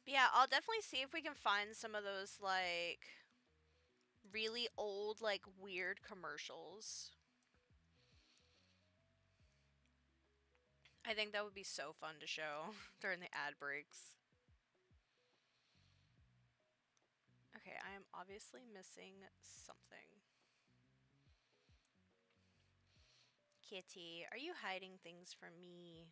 but yeah, I'll definitely see if we can find some of those like really old, like weird commercials. I think that would be so fun to show during the ad breaks. Okay, I am obviously missing something. Kitty, are you hiding things from me?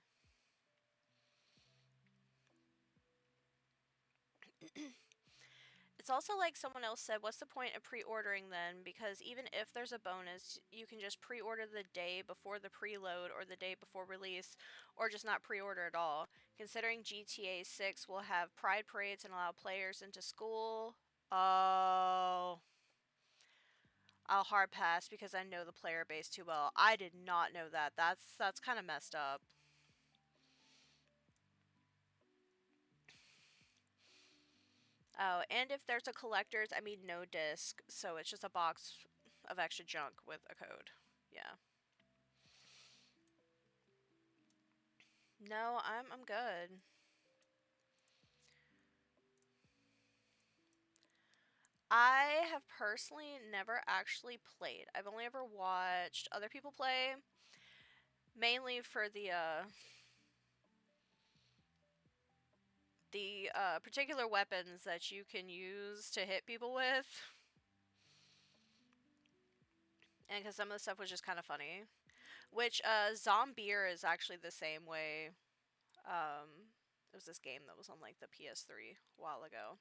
It's also like someone else said, what's the point of pre-ordering then? Because even if there's a bonus, you can just pre-order the day before the preload or the day before release, or just not pre-order at all. Considering GTA 6 will have pride parades and allow players into school. Oh, I'll hard pass because I know the player base too well. I did not know that. That's kind of messed up. Oh, and if there's a collector's, I mean no disc, so it's just a box of extra junk with a code. Yeah. No, I'm good. I have personally never actually played. I've only ever watched other people play, mainly for the particular weapons that you can use to hit people with, and because some of the stuff was just kind of funny. Which Zombier is actually the same way. It was this game that was on like the PS3 a while ago,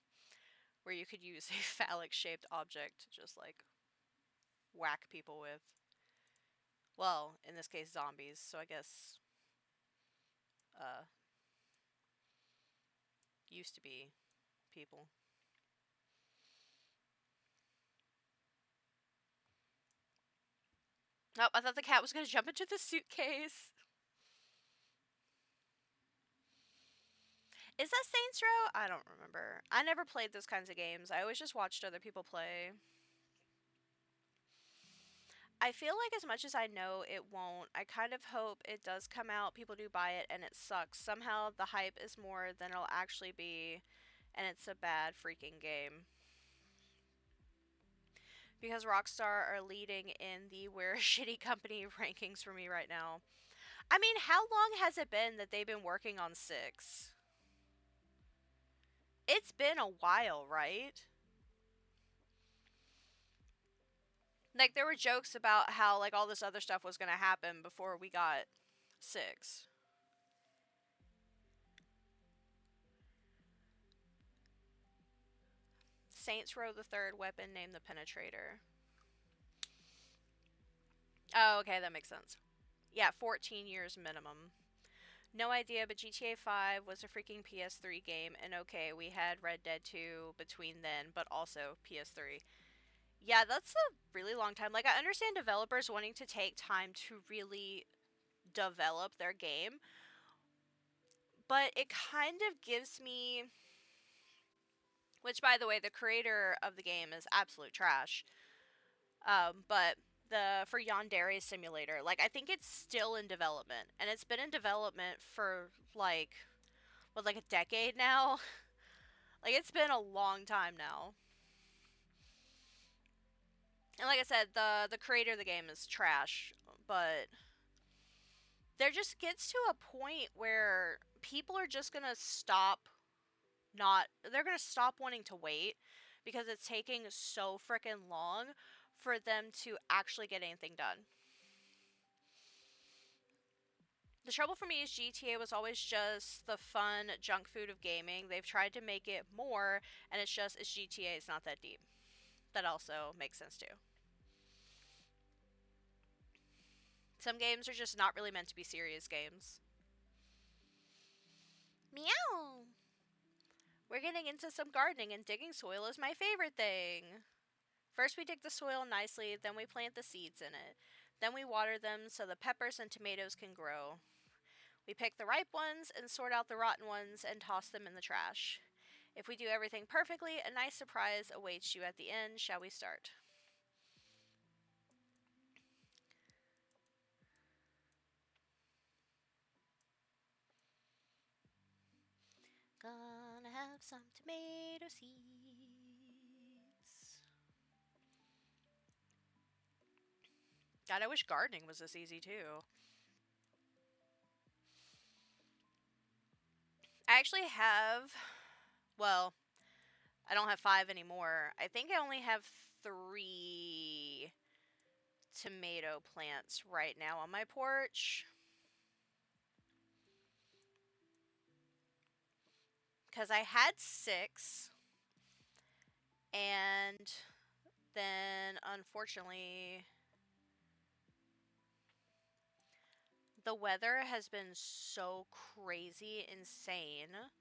where you could use a phallic shaped object to just like whack people with. Well, in this case, zombies. So I guess uh, used to be people. Oh, I thought the cat was gonna jump into the suitcase. Is that Saints Row? I don't remember. I never played those kinds of games. I always just watched other people play. I feel like as much as I know it won't, I kind of hope it does come out, people do buy it, and it sucks. Somehow the hype is more than it'll actually be, and it's a bad freaking game. Because Rockstar are leading in the we're a shitty company rankings for me right now. I mean, how long has it been that they've been working on 6? It's been a while, right? Like, there were jokes about how, like, all this other stuff was gonna happen before we got 6. Saints Row the Third weapon named the Penetrator. Oh, okay, that makes sense. Yeah, 14 years minimum. No idea, but GTA 5 was a freaking PS3 game, and okay, we had Red Dead 2 between then, but also PS3. Yeah, that's a really long time. Like, I understand developers wanting to take time to really develop their game, but it kind of gives me. Which, by the way, the creator of the game is absolute trash. But for Yandere Simulator, like I think it's still in development, and it's been in development for like what, like a decade now. Like it's been a long time now. And like I said, the creator of the game is trash, but there just gets to a point where people are just gonna stop they're gonna stop wanting to wait because it's taking so freaking long for them to actually get anything done. The trouble for me is GTA was always just the fun junk food of gaming. They've tried to make it more, and it's GTA, it's not that deep. That also makes sense too. Some games are just not really meant to be serious games. Meow! We're getting into some gardening, and digging soil is my favorite thing. First, we dig the soil nicely, then we plant the seeds in it. Then we water them so the peppers and tomatoes can grow. We pick the ripe ones and sort out the rotten ones and toss them in the trash. If we do everything perfectly, a nice surprise awaits you at the end. Shall we start? Gonna have some tomato seeds. God, I wish gardening was this easy too. I actually have, well, I don't have 5 anymore. I think I only have 3 tomato plants right now on my porch. Because I had 6, and then unfortunately, the weather has been so crazy insane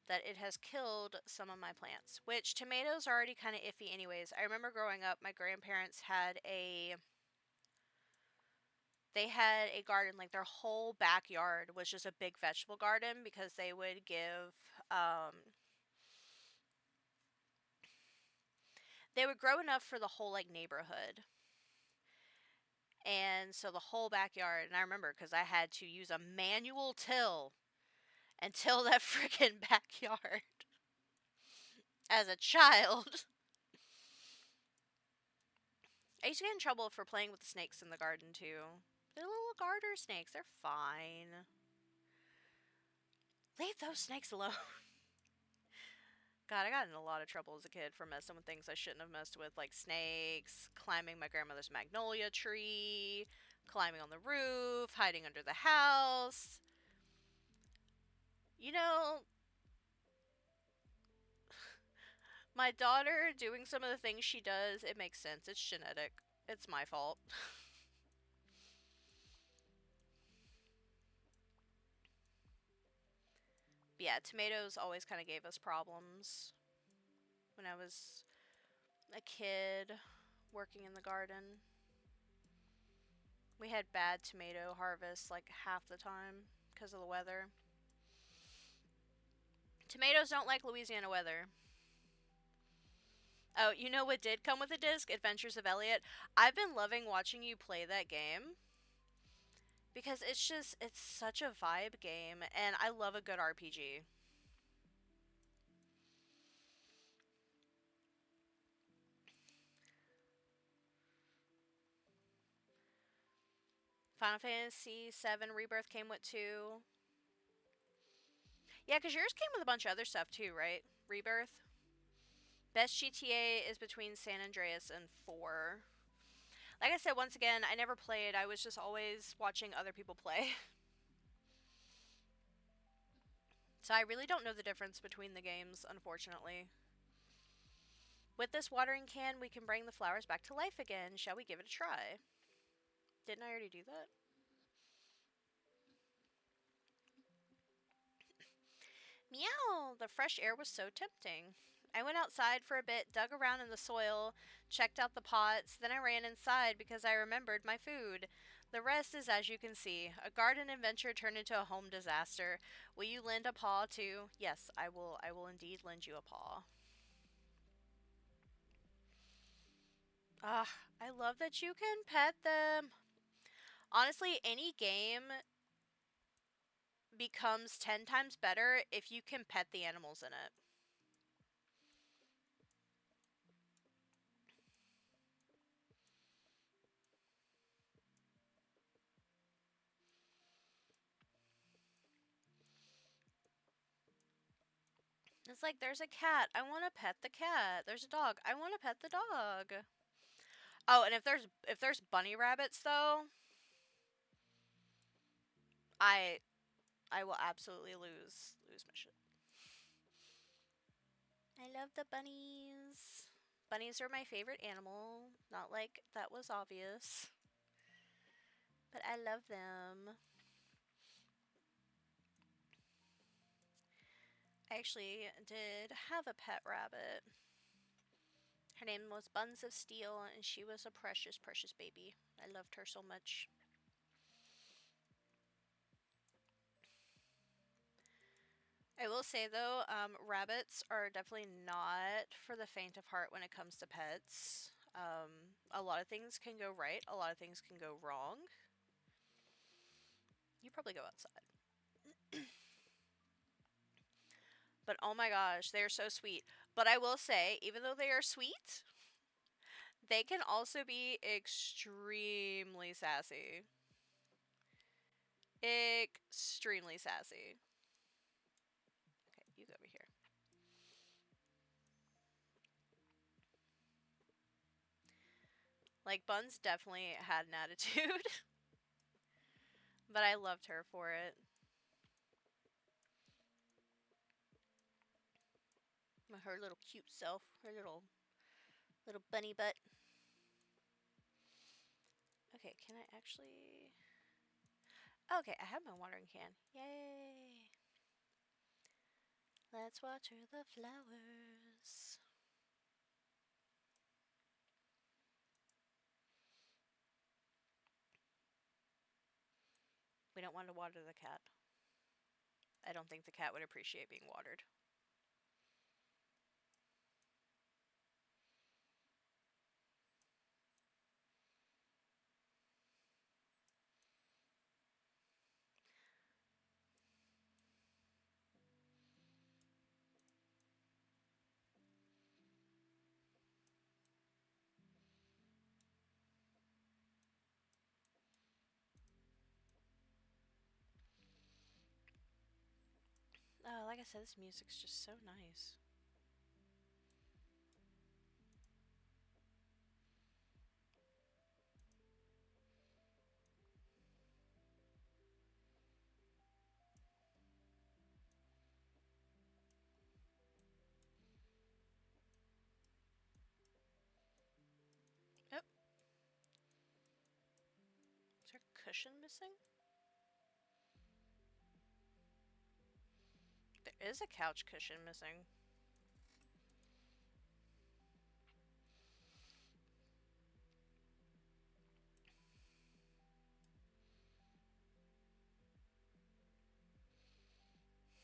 that it has killed some of my plants. Which tomatoes are already kind of iffy, anyways. I remember growing up, my grandparents had a garden, like their whole backyard was just a big vegetable garden because they would give they would grow enough for the whole like neighborhood. And so the whole backyard, and I remember because I had to use a manual till and till that freaking backyard as a child. I used to get in trouble for playing with the snakes in the garden too. They're little garter snakes, they're fine. Leave those snakes alone. God, I got in a lot of trouble as a kid for messing with things I shouldn't have messed with, like snakes, climbing my grandmother's magnolia tree, climbing on the roof, hiding under the house. You know, my daughter doing some of the things she does, it makes sense. It's genetic. It's my fault. But yeah, tomatoes always kind of gave us problems when I was a kid working in the garden. We had bad tomato harvests like half the time because of the weather. Tomatoes don't like Louisiana weather. Oh, you know what did come with a disc? Adventures of Elliot. I've been loving watching you play that game because it's such a vibe game, and I love a good RPG. Final Fantasy VII Rebirth came with 2. Yeah, because yours came with a bunch of other stuff too, right? Rebirth. Best GTA is between San Andreas and 4. Like I said, once again, I never played. I was just always watching other people play. So I really don't know the difference between the games, unfortunately. With this watering can, we can bring the flowers back to life again. Shall we give it a try? Didn't I already do that? Meow! The fresh air was so tempting. I went outside for a bit, dug around in the soil, checked out the pots, then I ran inside because I remembered my food. The rest is as you can see. A garden adventure turned into a home disaster. Will you lend a paw too? Yes, I will. I will indeed lend you a paw. Ah, I love that you can pet them. Honestly, any game becomes 10 times better if you can pet the animals in it. It's like, there's a cat. I want to pet the cat. There's a dog. I want to pet the dog. Oh, and if there's bunny rabbits though, I I will absolutely lose my shit. I love the bunnies. Bunnies are my favorite animal. Not like that was obvious. But I love them. I actually did have a pet rabbit. Her name was Buns of Steel, and she was a precious, precious baby. I loved her so much. I will say though, rabbits are definitely not for the faint of heart when it comes to pets. A lot of things can go right, a lot of things can go wrong. You probably go outside. But oh my gosh, they are so sweet. But I will say, even though they are sweet, they can also be extremely sassy. Extremely sassy. Okay, you go over here. Like, Buns definitely had an attitude. But I loved her for it. Her little cute self. Her little bunny butt. Okay, can I actually... Okay, I have my watering can. Yay! Let's water the flowers. We don't want to water the cat. I don't think the cat would appreciate being watered. Oh, like I said, this music's just so nice. Oh, is there a cushion missing? There is a couch cushion missing.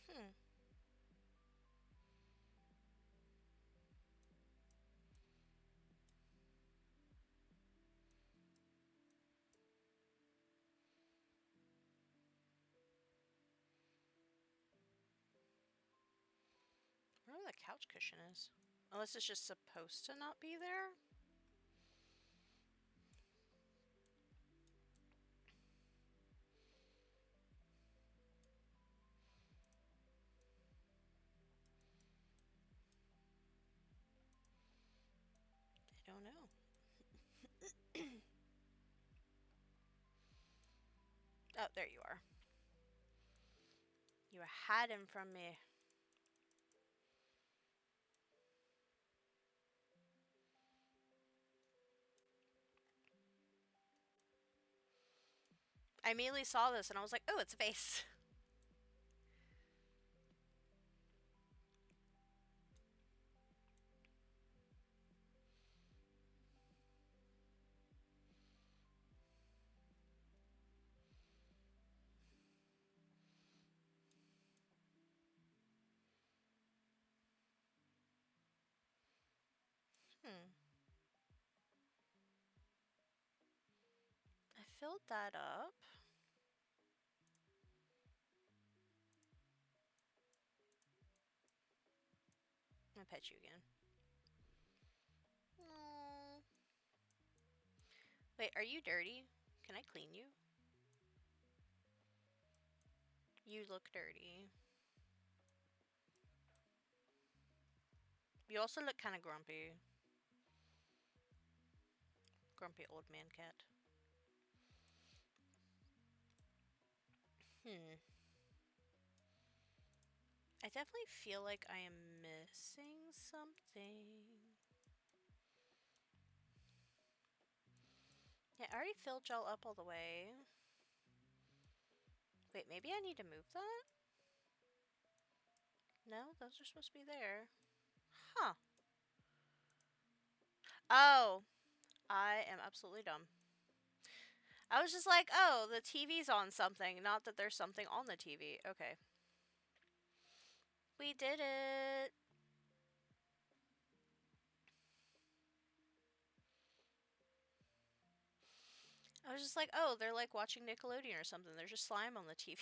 Hmm. I don't know where the couch cushion is. Unless it's just supposed to not be there? I don't know. Oh, there you are. You were hiding from me. I immediately saw this and I was like, oh, it's a vase. Hmm. I filled that up. I'm gonna pet you again. Aww. Wait, are you dirty? Can I clean you? You look dirty. You also look kind of grumpy. Grumpy old man cat. I definitely feel like I am missing something. Yeah, I already filled gel up all the way. Wait, maybe I need to move that? No, those are supposed to be there. Huh. Oh, I am absolutely dumb. I was just like, oh, the TV's on something, not that there's something on the TV. Okay. We did it. I was just like, oh, they're like watching Nickelodeon or something. There's just slime on the TV.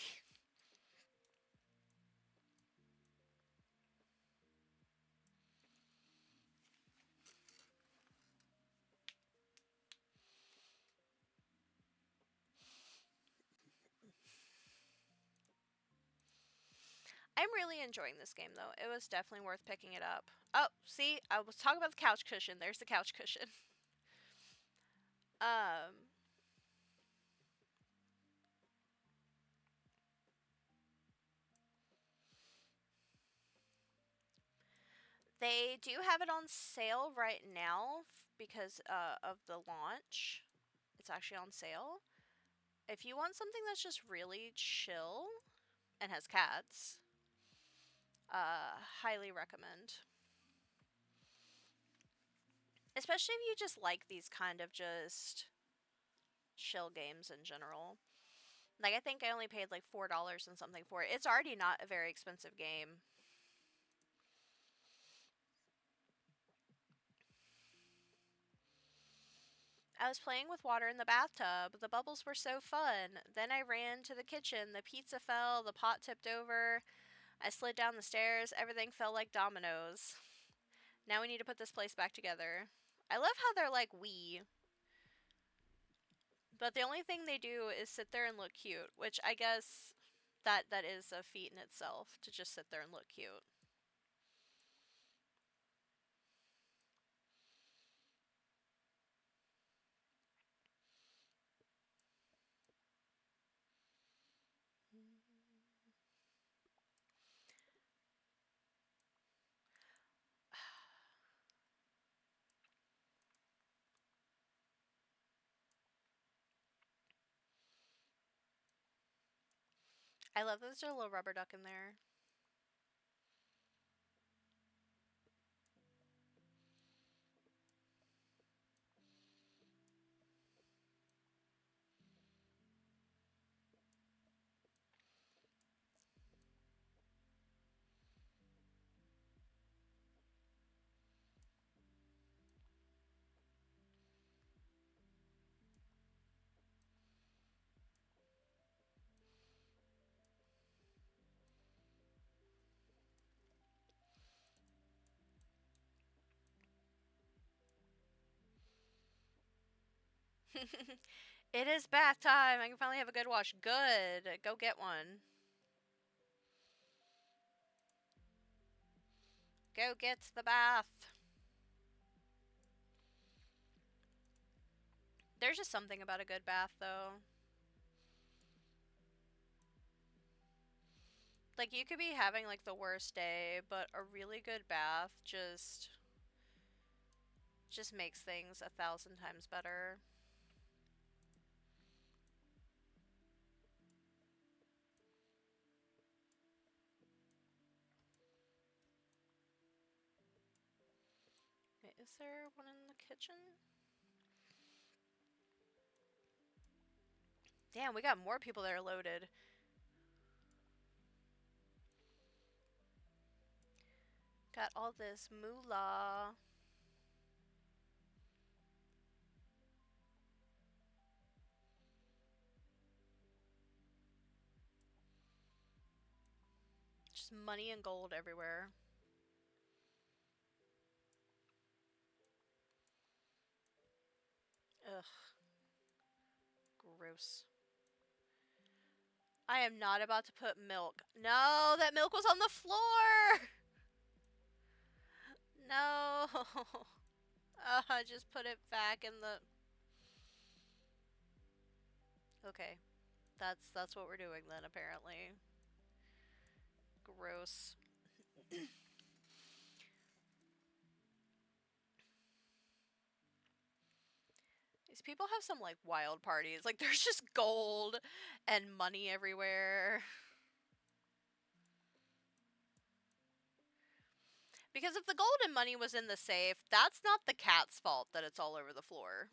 I'm really enjoying this game, though. It was definitely worth picking it up. Oh, see? I was talking about the couch cushion. There's the couch cushion. um... They do have it on sale right now because of the launch. It's actually on sale. If you want something that's just really chill and has cats, highly recommend. Especially if you just like these kind of just chill games in general. Like, I think I only paid like $4 and something for it. It's already not a very expensive game. I was playing with water in the bathtub. The bubbles were so fun. Then I ran to the kitchen. The pizza fell. The pot tipped over. I slid down the stairs. Everything fell like dominoes. Now we need to put this place back together. I love how they're like we. But the only thing they do is sit there and look cute, which I guess that is a feat in itself, to just sit there and look cute. I love that there's a little rubber duck in there. It is bath time. I can finally have a good wash. Good. Go get one. Go get the bath. There's just something about a good bath, though. Like, you could be having, like, the worst day, but a really good bath just makes things 1,000 times better. Wait, is there one in the kitchen? Damn, we got more people that are loaded. Got all this moolah. Just money and gold everywhere. Ugh. Gross. I am not about to put milk. No, that milk was on the floor! No. Just put it back in the... Okay. That's what we're doing then, apparently. Gross. These people have some, like, wild parties. Like, there's just gold and money everywhere. Because if the gold and money was in the safe, that's not the cat's fault that it's all over the floor.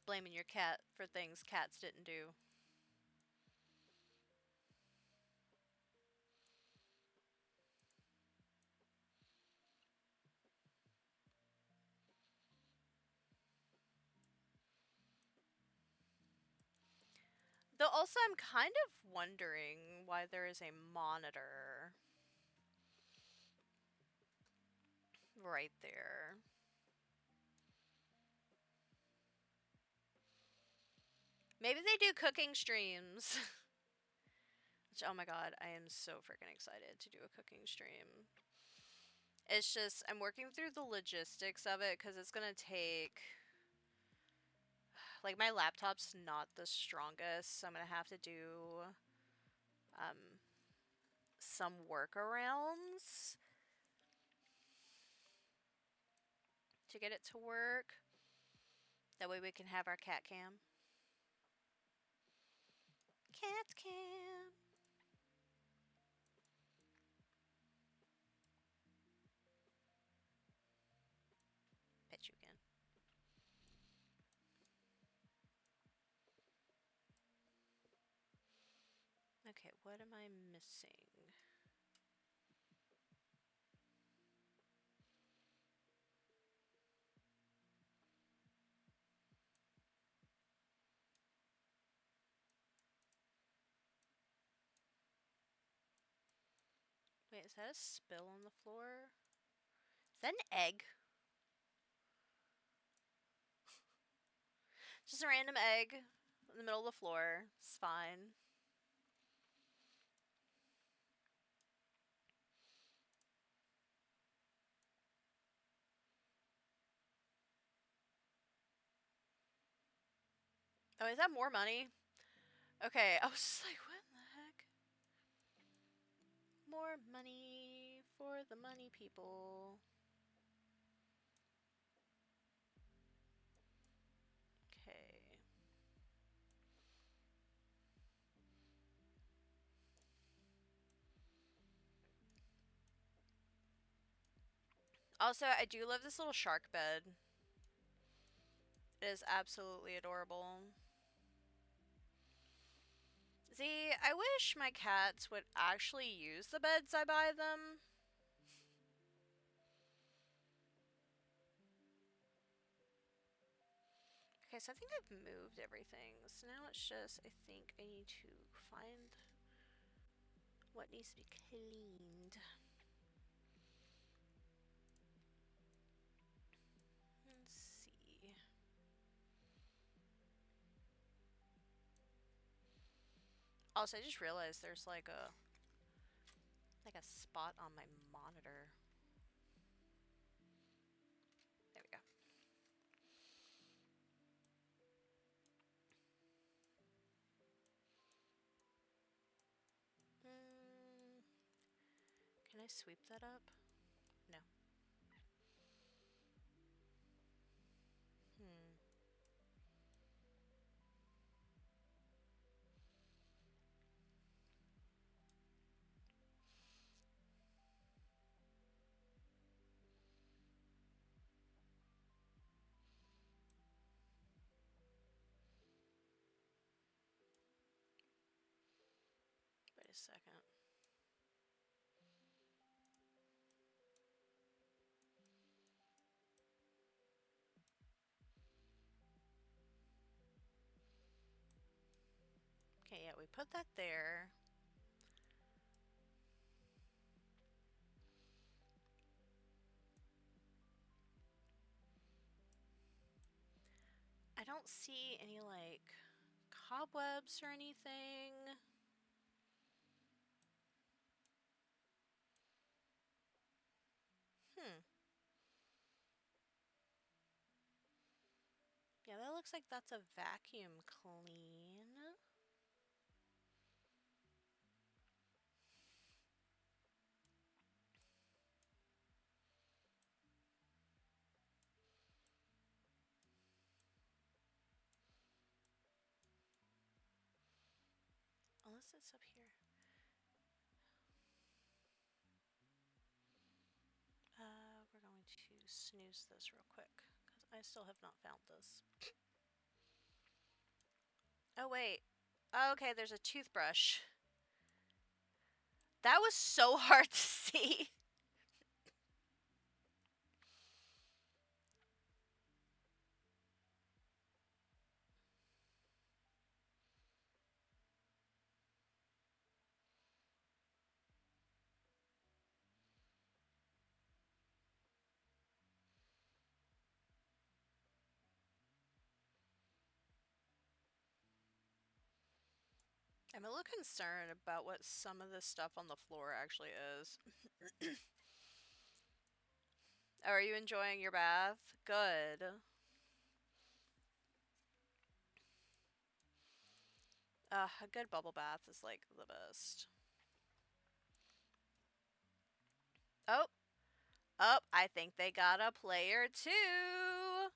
Blaming your cat for things cats didn't do. Though also I'm kind of wondering why there is a monitor right there. Maybe they do cooking streams. Which, oh my god, I am so freaking excited to do a cooking stream. It's just, I'm working through the logistics of it because it's going to take... Like, my laptop's not the strongest, so I'm going to have to do some workarounds to get it to work. That way we can have our cat cam. Cat cam. Pet you again. Okay, what am I missing? Wait, is that a spill on the floor? Is that an egg? Just a random egg in the middle of the floor. It's fine. Oh, is that more money? Okay, I was just like, what the heck? More money for the money people. Okay. Also, I do love this little shark bed. It is absolutely adorable. See, I wish my cats would actually use the beds I buy them. Okay, so I think I've moved everything. So now it's just, I think I need to find what needs to be cleaned. Let's see. Also, I just realized there's like a spot on my monitor. There we go. Can I sweep that up? No. Wait a second. Okay, yeah, we put that there. don't see any, like, cobwebs or anything. Yeah, that looks like that's a vacuum clean. Unless it's up here. We're going to snooze this real quick, because I still have not found this. Oh, wait. Okay, there's a toothbrush. That was so hard to see. I'm a little concerned about what some of this stuff on the floor actually is. Oh, are you enjoying your bath? Good. A good bubble bath is like the best. Oh, oh, I think they got a player too.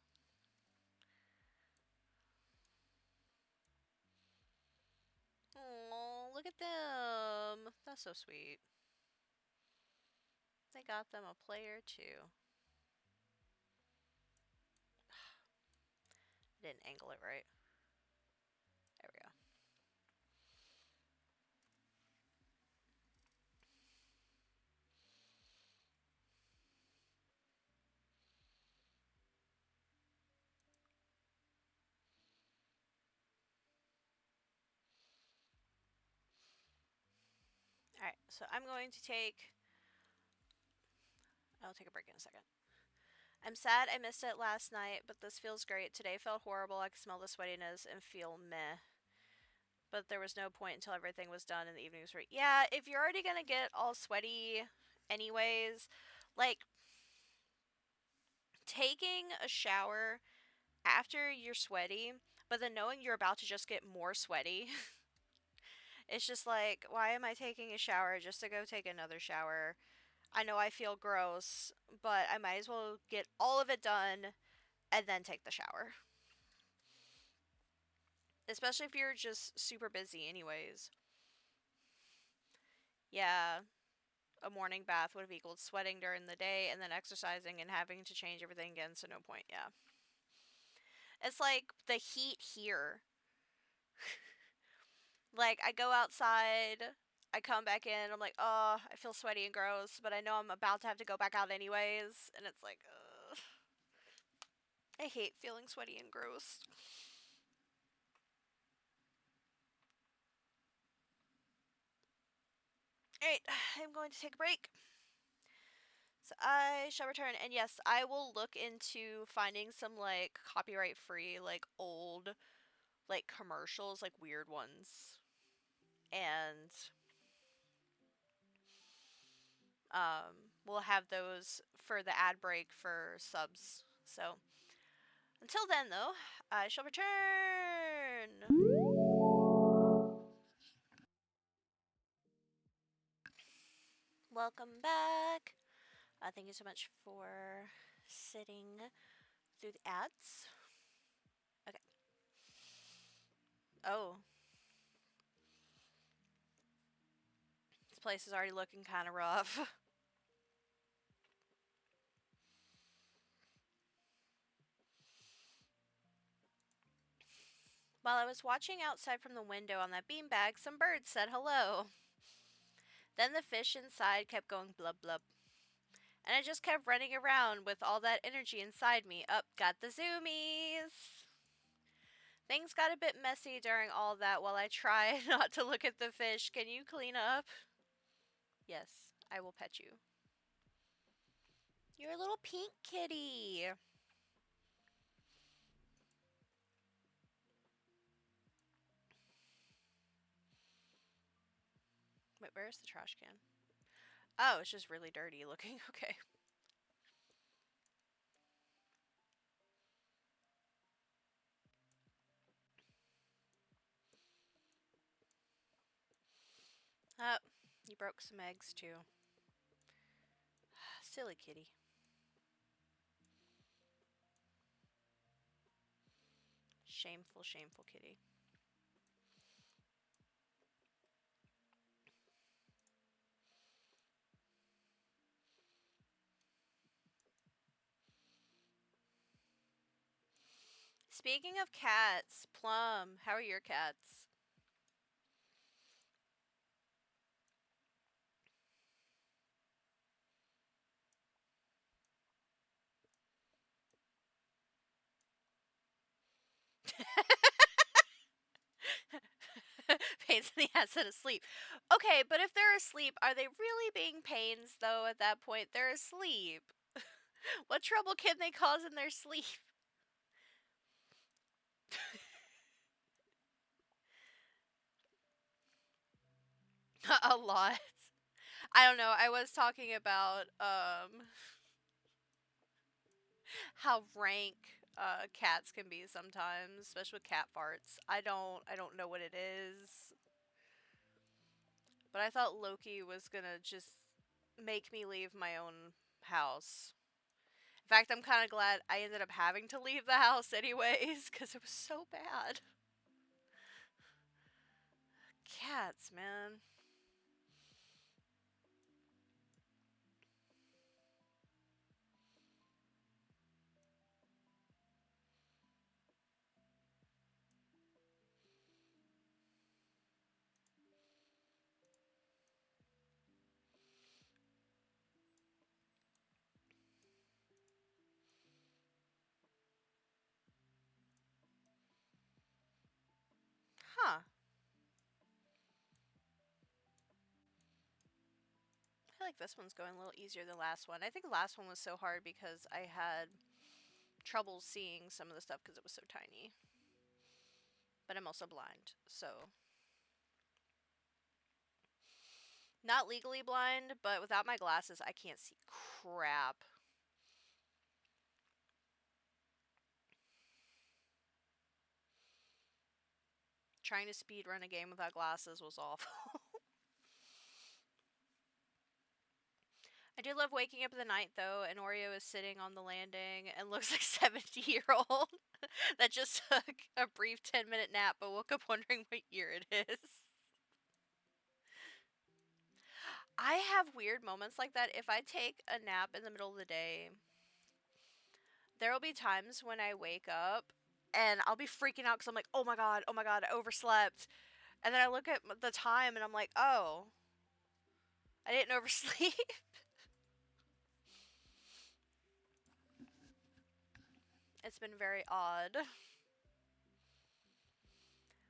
Oh, look at them. That's so sweet. They got them a player too. Didn't angle it right. There we go. Alright, so I'm going to take... I'll take a break in a second. I'm sad I missed it last night, but this feels great. Today felt horrible. I can smell the sweatiness and feel meh. But there was no point until everything was done and the evening was free. Yeah, if you're already gonna get all sweaty anyways, like, taking a shower after you're sweaty, but then knowing you're about to just get more sweaty, it's just like, why am I taking a shower just to go take another shower? I know I feel gross, but I might as well get all of it done and then take the shower. Especially if you're just super busy anyways. Yeah, a morning bath would have equaled sweating during the day and then exercising and having to change everything again, so no point, yeah. It's like the heat here. Like, I go outside, I come back in, I'm like, oh, I feel sweaty and gross, but I know I'm about to have to go back out anyways, and it's like, ugh. I hate feeling sweaty and gross. Alright, I'm going to take a break. So I shall return, and yes, I will look into finding some, like, copyright-free, like, old, like, commercials, like, weird ones. And, we'll have those for the ad break for subs. So, until then, though, I shall return! Welcome back. Thank you so much for sitting through the ads. Okay. Oh. This place is already looking kind of rough. While I was watching outside from the window on that beanbag, some birds said hello. Then the fish inside kept going blub blub. And I just kept running around with all that energy inside me. Up, got the zoomies. Things got a bit messy during all that while I tried not to look at the fish. Can you clean up? Yes, I will pet you. You're a little pink kitty. Where's the trash can? Oh, it's just really dirty looking. Okay. Oh, you broke some eggs too. Silly kitty. Shameful, shameful kitty. Speaking of cats, Plum, how are your cats? Pains in the ass and asleep. Okay, but if they're asleep, are they really being pains though at that point? They're asleep. What trouble can they cause in their sleep? A lot. I don't know. I was talking about how rank cats can be sometimes, especially with cat farts. I don't know what it is. But I thought Loki was gonna just make me leave my own house. In fact, I'm kind of glad I ended up having to leave the house anyways, because it was so bad. Cats, man. Huh. I feel like this one's going a little easier than the last one. I think the last one was so hard because I had trouble seeing some of the stuff because it was so tiny. But I'm also blind, so. Not legally blind, but without my glasses, I can't see crap. Trying to speed run a game without glasses was awful. I do love waking up in the night though, and Oreo is sitting on the landing and looks like 70-year-old that just took a brief 10-minute nap but woke up wondering what year it is. I have weird moments like that. If I take a nap in the middle of the day, there will be times when I wake up and I'll be freaking out because I'm like, oh my god, I overslept. And then I look at the time and I'm like, oh, I didn't oversleep. It's been very odd.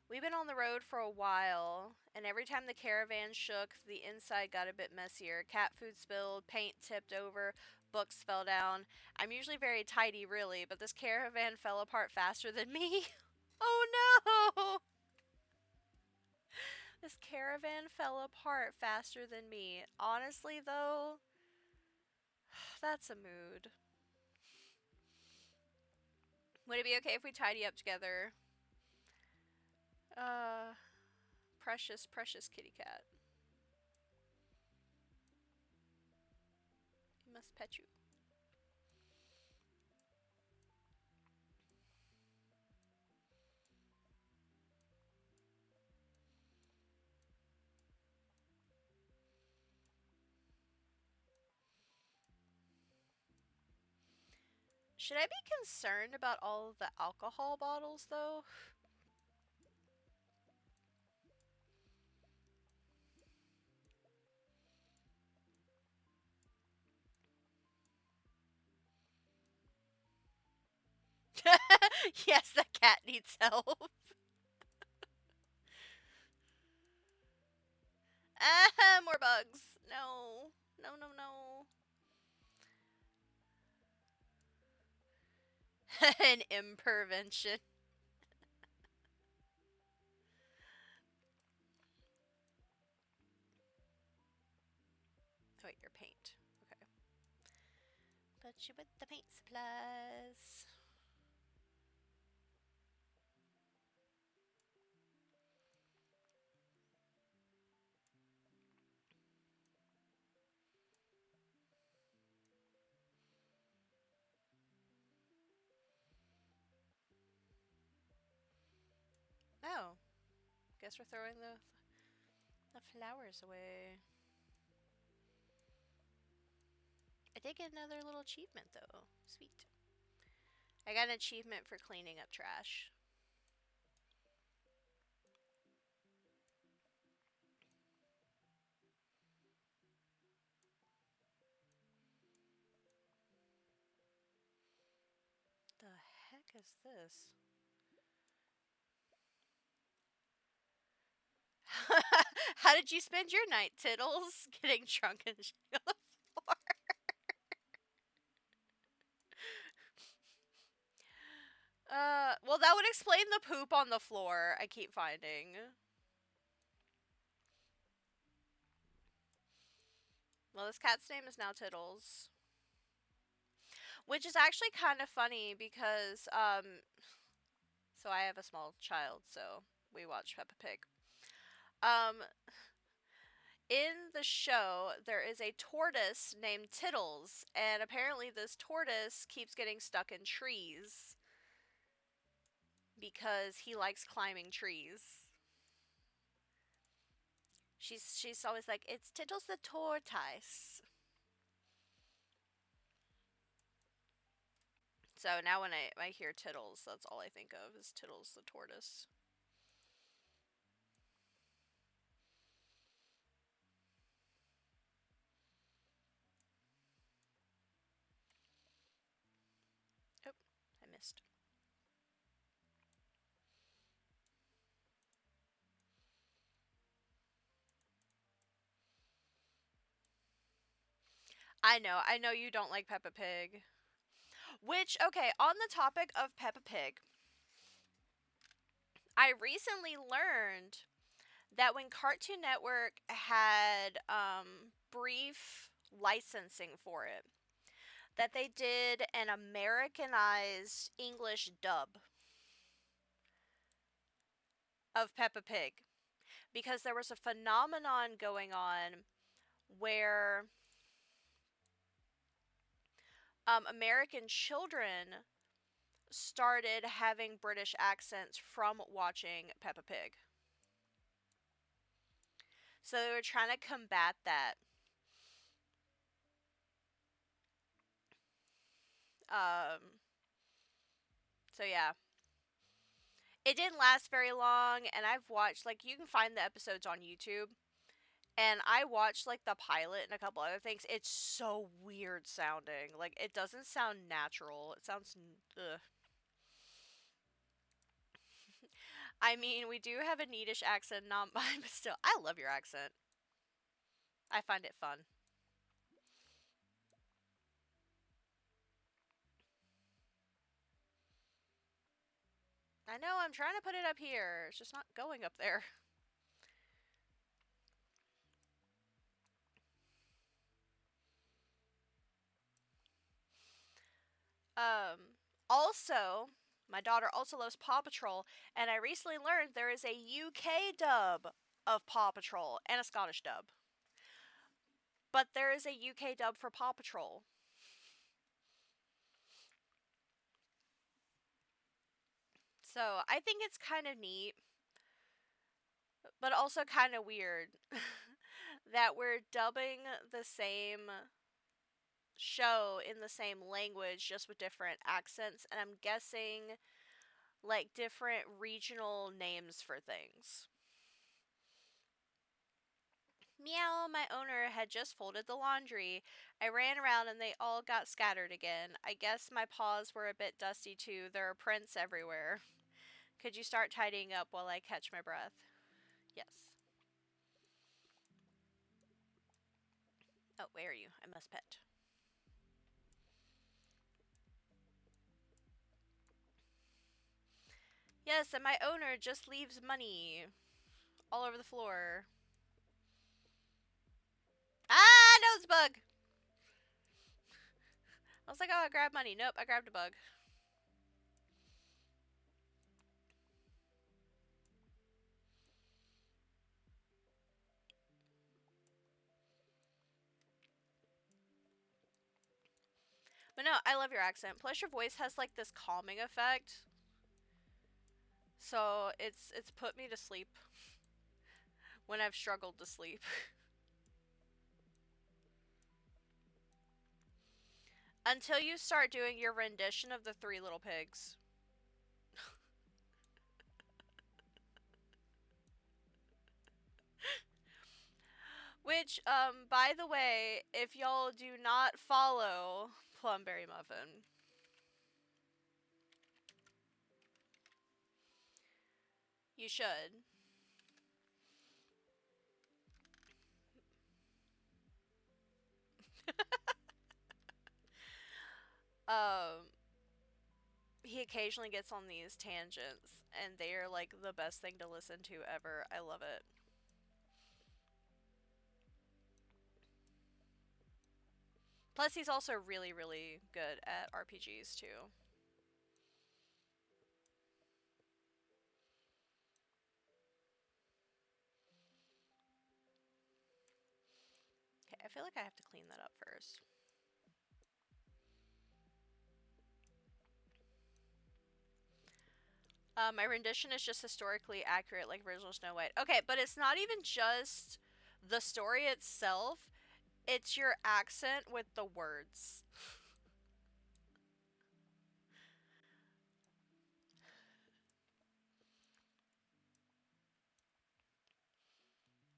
We've been on the road for a while, and every time the caravan shook, the inside got a bit messier. Cat food spilled, paint tipped over, books fell down. I'm usually very tidy, really, but this caravan fell apart faster than me. Oh no! This caravan fell apart faster than me. Honestly, though, that's a mood. Would it be okay if we tidy up together? Uh, precious, precious kitty cat. We must pet you. Should I be concerned about all of the alcohol bottles, though? Yes, the cat needs help. Ah, more bugs. No. No, no, no. An impervention. hit you with the paint supplies. Oh, guess we're throwing the flowers away. I did get another little achievement though. Sweet. I got an achievement for cleaning up trash. The heck is this? How did you spend your night, Tiddles? Getting drunk and shitting on the floor. Well, that would explain the poop on the floor I keep finding. Well, this cat's name is now Tiddles. Which is actually kind of funny because, so I have a small child, so we watch Peppa Pig. In the show, there is a tortoise named Tiddles, and apparently this tortoise keeps getting stuck in trees because he likes climbing trees. She's always like, it's Tiddles the tortoise. So now when I hear Tiddles, that's all I think of is Tiddles the tortoise. Oh, I missed. I know you don't like Peppa Pig. Which, okay, on the topic of Peppa Pig, I recently learned that when Cartoon Network had brief licensing for it, that they did an Americanized English dub of Peppa Pig. Because there was a phenomenon going on where American children started having British accents from watching Peppa Pig. So they were trying to combat that. So yeah. It didn't last very long, and I've watched, like, you can find the episodes on YouTube. And I watched, like, the pilot and a couple other things. It's so weird sounding. Like, it doesn't sound natural. It sounds, ugh. I mean, we do have a neatish accent, not mine, but still, I love your accent. I find it fun. I know, I'm trying to put it up here. It's just not going up there. Also, my daughter also loves Paw Patrol, and I recently learned there is a UK dub of Paw Patrol and a Scottish dub. But there is a UK dub for Paw Patrol. So I think it's kind of neat, but also kind of weird that we're dubbing the same show in the same language just with different accents, and I'm guessing like different regional names for things. Meow, my owner had just folded the laundry. I ran around and they all got scattered again. I guess my paws were a bit dusty too. There are prints everywhere. Could you start tidying up while I catch my breath? Yes. Oh, where are you? I must pet. Yes, and my owner just leaves money all over the floor. Ah, nose bug! I was like, oh, I grabbed money. Nope, I grabbed a bug. But no, I love your accent. Plus, your voice has like this calming effect. So it's put me to sleep when I've struggled to sleep. Until you start doing your rendition of the Three Little Pigs. Which, by the way, if y'all do not follow Plumberry Muffin, you should. um, he occasionally gets on these tangents, and they are like the best thing to listen to ever. I love it. Plus, he's also really, really good at RPGs too. Okay, I feel like I have to clean that up first. My rendition is just historically accurate, like original Snow White. Okay, but it's not even just the story itself, it's your accent with the words.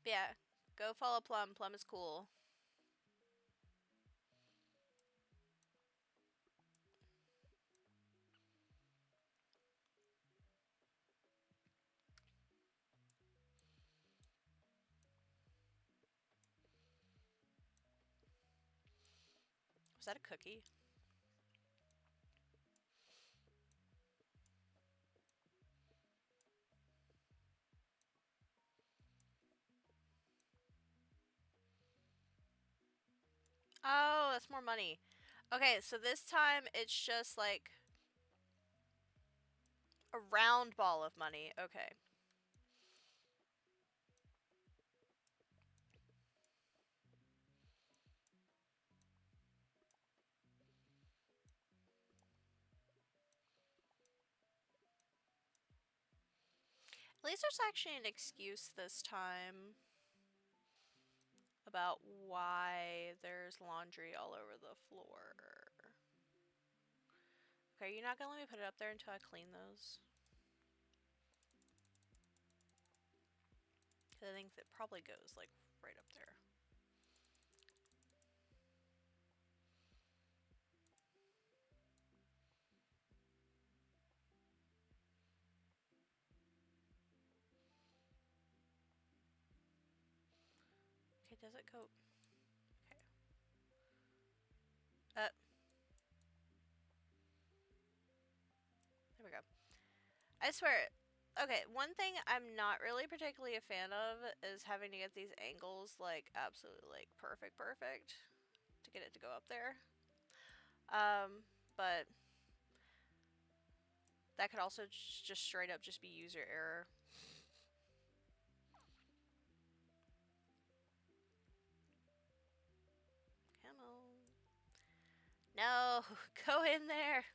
But yeah, go follow Plum. Plum is cool. Was that a cookie? Oh, that's more money. Okay, so this time it's just like a round ball of money. Okay. At least there's actually an excuse this time about why there's laundry all over the floor. Okay, you're not gonna let me put it up there until I clean those? Because I think it probably goes like right up there. Okay, does it go? Okay. There we go. I swear. Okay, one thing I'm not really particularly a fan of is having to get these angles like absolutely like perfect to get it to go up there. But that could also just straight up just be user error. Come on. No, go in there.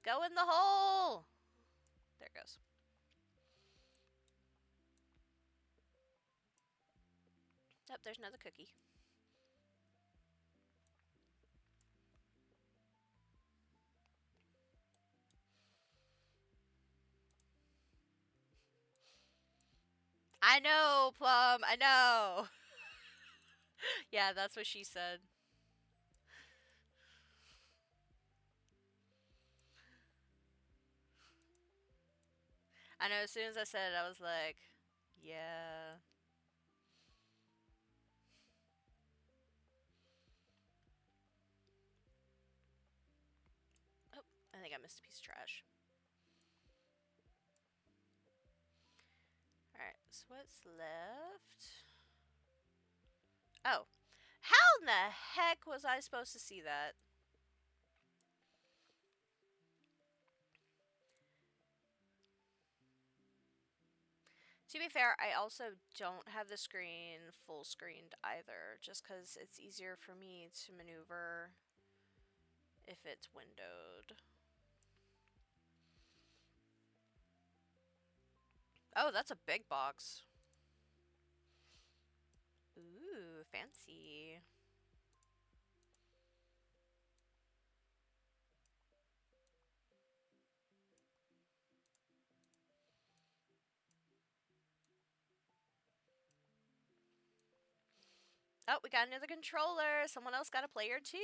Go in the hole. There it goes. Oh, there's another cookie. I know, Plum. I know. Yeah, that's what she said. I know, as soon as I said it, I was like, yeah. Oh, I think I missed a piece of trash. Alright, so what's left? Oh. How in the heck was I supposed to see that? To be fair, I also don't have the screen full screened either, just because it's easier for me to maneuver if it's windowed. Oh, that's a big box. Ooh, fancy. Oh, we got another controller. Someone else got a player too.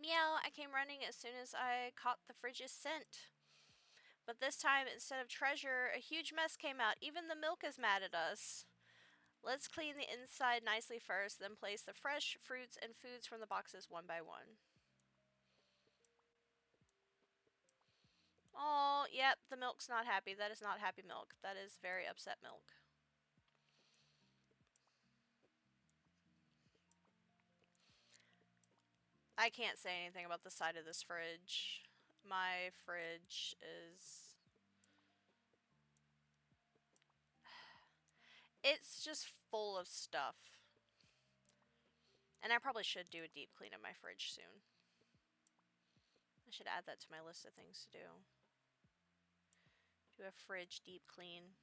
Meow, I came running as soon as I caught the fridge's scent. But this time, instead of treasure, a huge mess came out. Even the milk is mad at us. Let's clean the inside nicely first, then place the fresh fruits and foods from the boxes one by one. Oh, yep, the milk's not happy. That is not happy milk. That is very upset milk. I can't say anything about the side of this fridge. My fridge is... It's just full of stuff. And I probably should do a deep clean of my fridge soon. I should add that to my list of things to do. Do a fridge deep clean.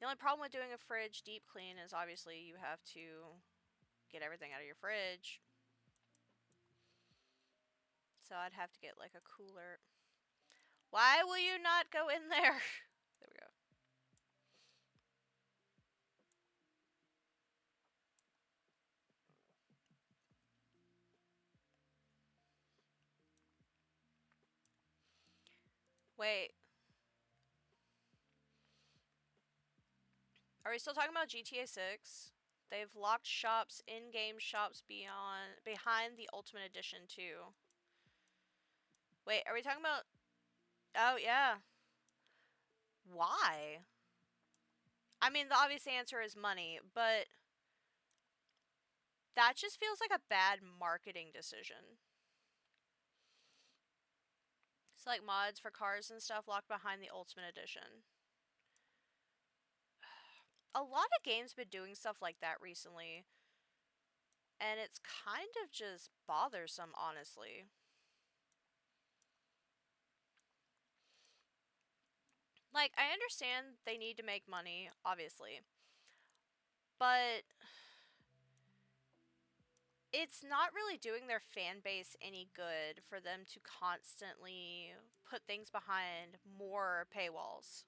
The only problem with doing a fridge deep clean is obviously you have to get everything out of your fridge. So I'd have to get like a cooler. Why will you not go in there? There we go. Wait. Are we still talking about GTA 6? They've locked shops, in-game shops behind the Ultimate Edition too. Wait, are we talking about... Oh, yeah. Why? I mean, the obvious answer is money, but that just feels like a bad marketing decision. So, like, mods for cars and stuff locked behind the Ultimate Edition. A lot of games have been doing stuff like that recently. And it's kind of just bothersome, honestly. Like, I understand they need to make money, obviously. But it's not really doing their fan base any good for them to constantly put things behind more paywalls.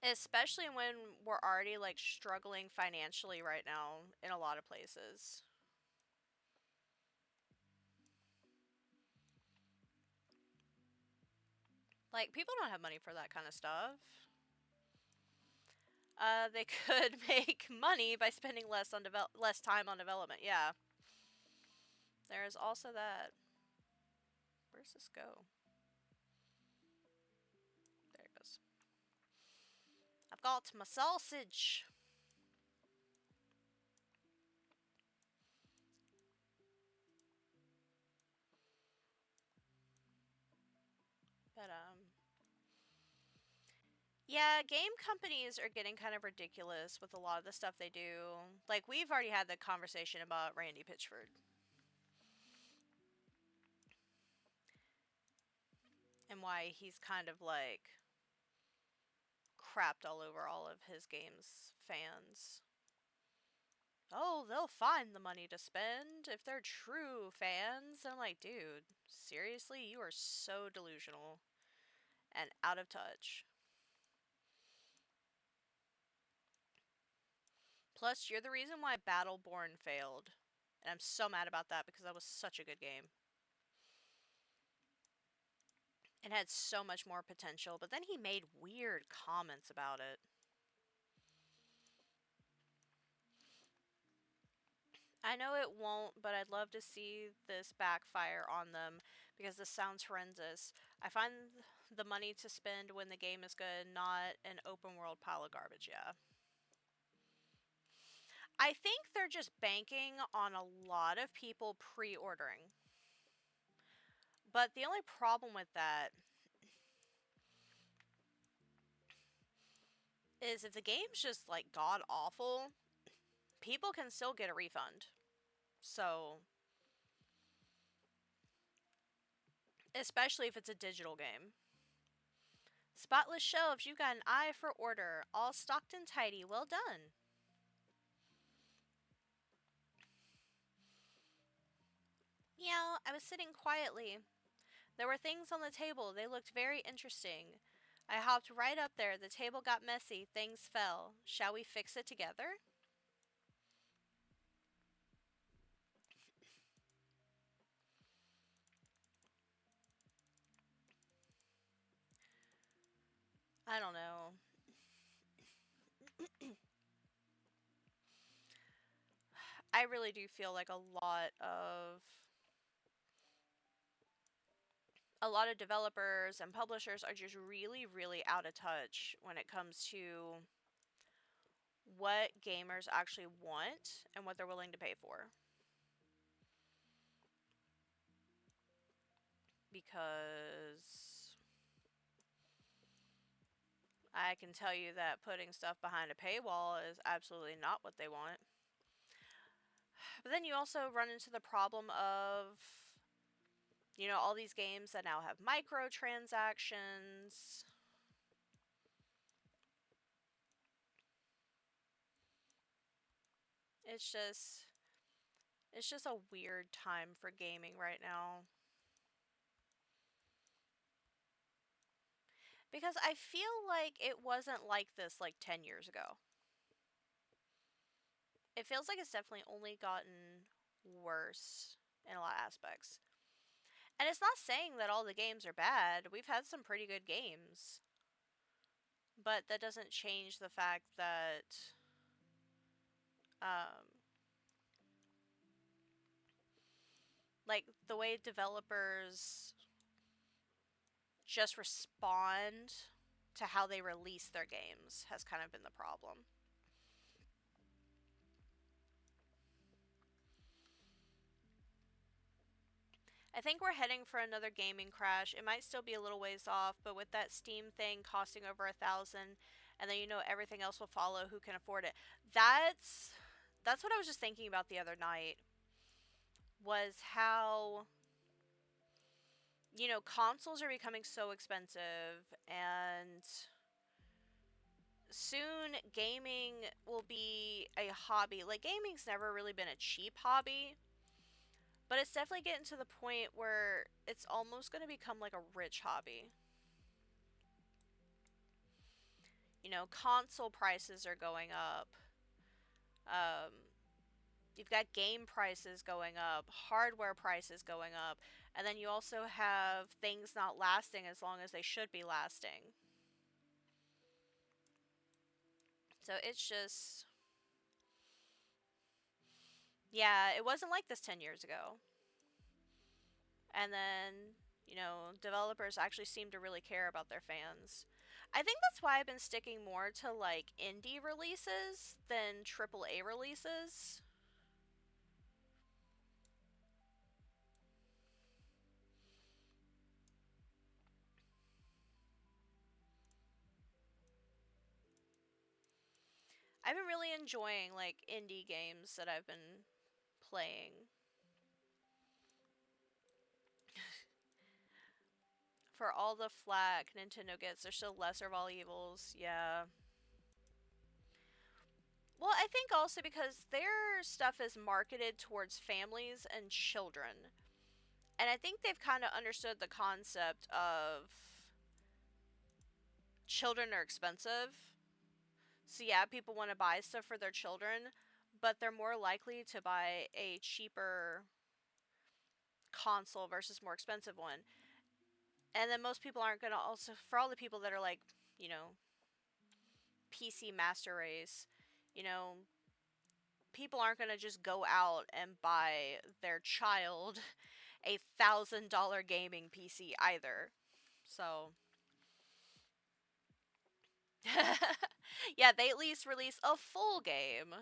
Especially when we're already like struggling financially right now in a lot of places. Like, people don't have money for that kind of stuff. They could make money by spending less time on development. Yeah. There's also that. Where's this go? There it goes. I've got my sausage. But yeah, game companies are getting kind of ridiculous with a lot of the stuff they do. Like, we've already had the conversation about Randy Pitchford. And why he's kind of like crapped all over all of his games fans. Oh, they'll find the money to spend if they're true fans. And I'm like, dude, seriously? You are so delusional and out of touch. Plus, you're the reason why Battleborn failed. And I'm so mad about that because that was such a good game. It had so much more potential, but then he made weird comments about it. I know it won't, but I'd love to see this backfire on them because this sounds horrendous. I find the money to spend when the game is good, not an open world pile of garbage, yeah. I think they're just banking on a lot of people pre-ordering. But the only problem with that is if the game's just like god awful, people can still get a refund. So, especially if it's a digital game. Spotless shelves, you got an eye for order. All stocked and tidy. Well done. Yeah, I was sitting quietly. There were things on the table. They looked very interesting. I hopped right up there. The table got messy. Things fell. Shall we fix it together? I don't know. I really do feel like a lot of developers and publishers are just really, really out of touch when it comes to what gamers actually want and what they're willing to pay for. Because I can tell you that putting stuff behind a paywall is absolutely not what they want. But then you also run into the problem of, all these games that now have microtransactions. It's just it's just a weird time for gaming right now. Because I feel like it wasn't like this like 10 years ago. It feels like it's definitely only gotten worse in a lot of aspects. And it's not saying that all the games are bad. We've had some pretty good games. But that doesn't change the fact that um, like the way developers just respond to how they release their games has kind of been the problem. I think we're heading for another gaming crash. It might still be a little ways off, but with that Steam thing costing over 1,000, and then everything else will follow, who can afford it? That's what I was just thinking about the other night. Was how consoles are becoming so expensive, and soon gaming will be a hobby. Like, gaming's never really been a cheap hobby, but it's definitely getting to the point where it's almost going to become like a rich hobby. Console prices are going up. Um, you've got game prices going up, hardware prices going up, and then you also have things not lasting as long as they should be lasting. So it's just, yeah, it wasn't like this 10 years ago. And then, developers actually seem to really care about their fans. I think that's why I've been sticking more to like indie releases than AAA releases. I've been really enjoying like indie games that I've been playing. For all the flack Nintendo gets, they're still lesser of all evils. Yeah. Well, I think also because their stuff is marketed towards families and children. And I think they've kind of understood the concept of children are expensive. So yeah, people want to buy stuff for their children, but they're more likely to buy a cheaper console versus more expensive one. And then most people aren't gonna also, for all the people that are like, you know, PC master race, you know, people aren't gonna just go out and buy their child a $1,000 gaming PC either. So, yeah, they at least release a full game.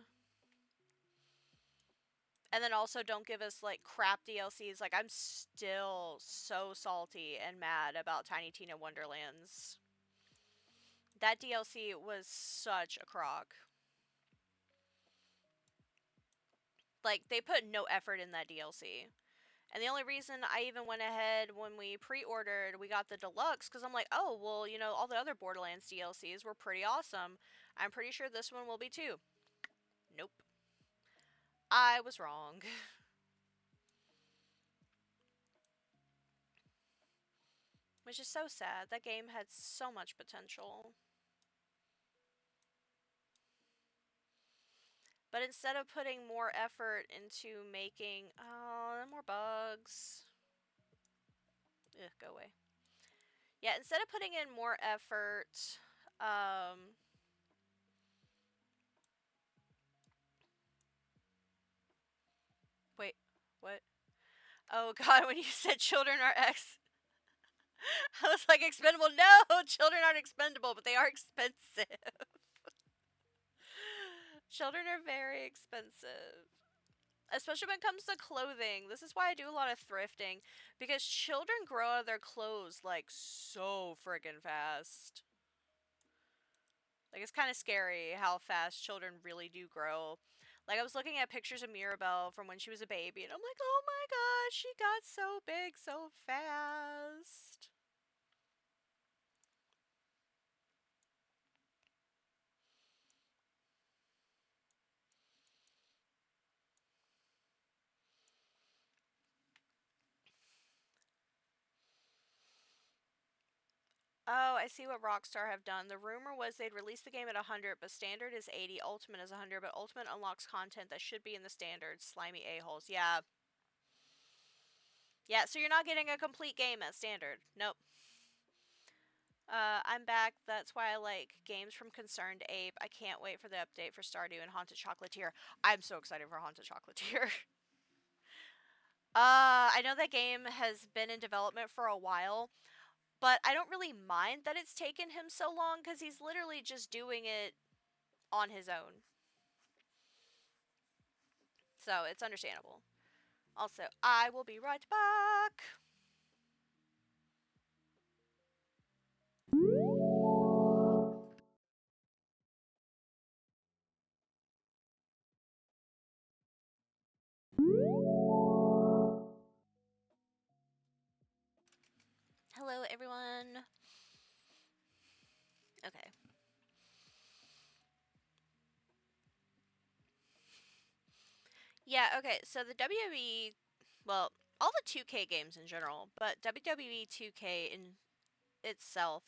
And then also don't give us like crap DLCs. Like, I'm still so salty and mad about Tiny Tina Wonderlands. That DLC was such a crock. Like, they put no effort in that DLC. And the only reason I even went ahead when we pre-ordered, we got the deluxe, because I'm like, oh, well, you know, all the other Borderlands DLCs were pretty awesome. I'm pretty sure this one will be too. Nope. I was wrong. Which is so sad. That game had so much potential. But instead of putting more effort into making... Oh, more bugs. Ugh, go away. Yeah, instead of putting in more effort... Wait, what? Oh god, when you said children are I was like, expendable? No! Children aren't expendable, but they are expensive. Children are very expensive. Especially when it comes to clothing. This is why I do a lot of thrifting. Because children grow out of their clothes, like, so friggin' fast. Like, it's kind of scary how fast children really do grow. Like, I was looking at pictures of Mirabelle from when she was a baby, and I'm like, oh my gosh, she got so big so fast. Oh, I see what Rockstar have done. The rumor was they'd release the game at 100, but standard is 80, ultimate is 100, but ultimate unlocks content that should be in the standard. Slimy a-holes. Yeah. Yeah, so you're not getting a complete game at standard. Nope. I'm back. That's why I like games from Concerned Ape. I can't wait for the update for Stardew and Haunted Chocolatier. I'm so excited for Haunted Chocolatier. I know that game has been in development for a while, but I don't really mind that it's taken him so long because he's literally just doing it on his own. So it's understandable. Also, I will be right back. Hello, everyone. Okay. Yeah, okay. So the WWE, well, all the 2K games in general, but WWE 2K in itself,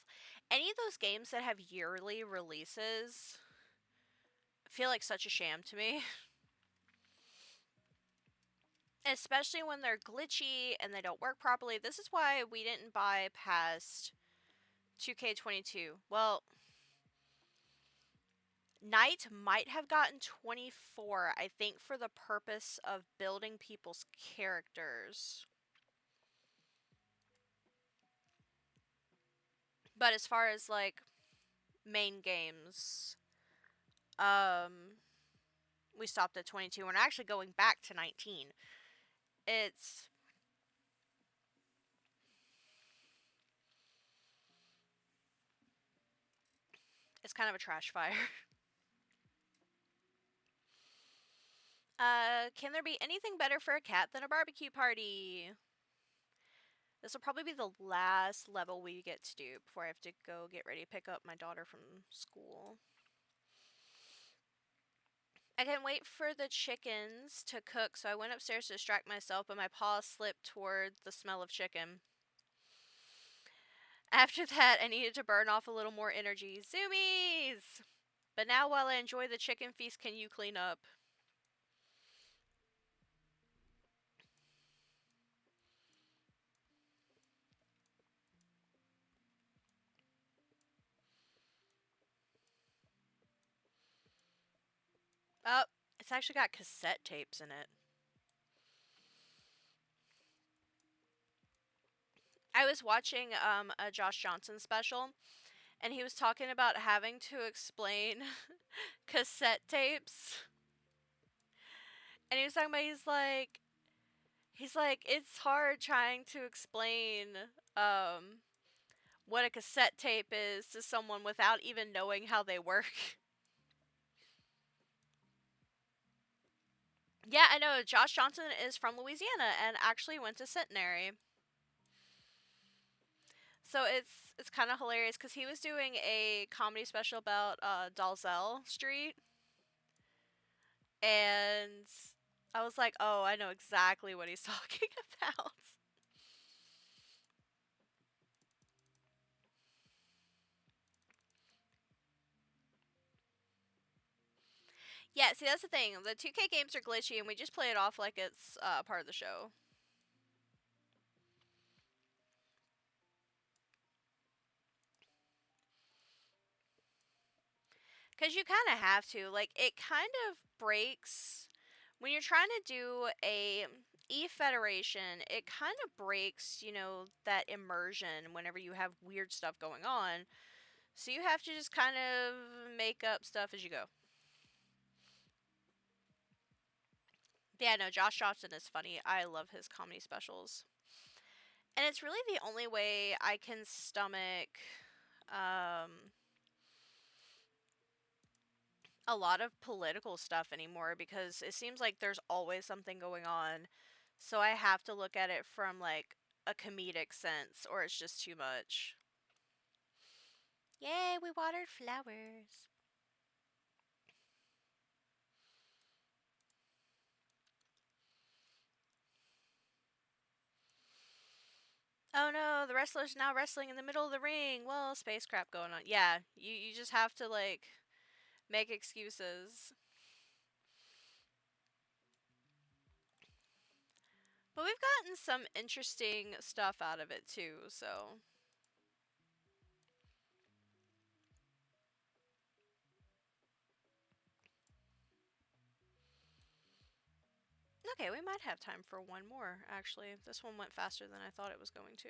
any of those games that have yearly releases feel like such a sham to me. Especially when they're glitchy and they don't work properly. This is why we didn't buy past 2K22. Well, Knight might have gotten 24, I think, for the purpose of building people's characters. But as far as, like, main games, we stopped at 22. We're actually going back to 19. It's kind of a trash fire. Can there be anything better for a cat than a barbecue party? This will probably be the last level we get to do before I have to go get ready to pick up my daughter from school. I couldn't wait for the chickens to cook, so I went upstairs to distract myself, but my paw slipped toward the smell of chicken. After that, I needed to burn off a little more energy. Zoomies! But now, while I enjoy the chicken feast, can you clean up? Oh, it's actually got cassette tapes in it. I was watching a Josh Johnson special, and he was talking about having to explain cassette tapes. And he was talking about he's like it's hard trying to explain um what a cassette tape is to someone without even knowing how they work. Yeah, I know. Josh Johnson is from Louisiana and actually went to Centenary. So it's kind of hilarious because he was doing a comedy special about Dalzell Street, and I was like, oh, I know exactly what he's talking about. Yeah, see, that's the thing. The 2K games are glitchy, and we just play it off like it's part of the show. Because you kind of have to. Like, it kind of breaks. When you're trying to do a e-federation, it kind of breaks, that immersion whenever you have weird stuff going on. So you have to just kind of make up stuff as you go. Yeah, no, Josh Johnson is funny. I love his comedy specials. And it's really the only way I can stomach um, a lot of political stuff anymore because it seems like there's always something going on. So I have to look at it from like a comedic sense or it's just too much. Yay, we watered flowers. Oh no, the wrestler's now wrestling in the middle of the ring. Well, space crap going on. Yeah, you just have to like make excuses. But we've gotten some interesting stuff out of it too, so. Okay, we might have time for one more, actually. This one went faster than I thought it was going to.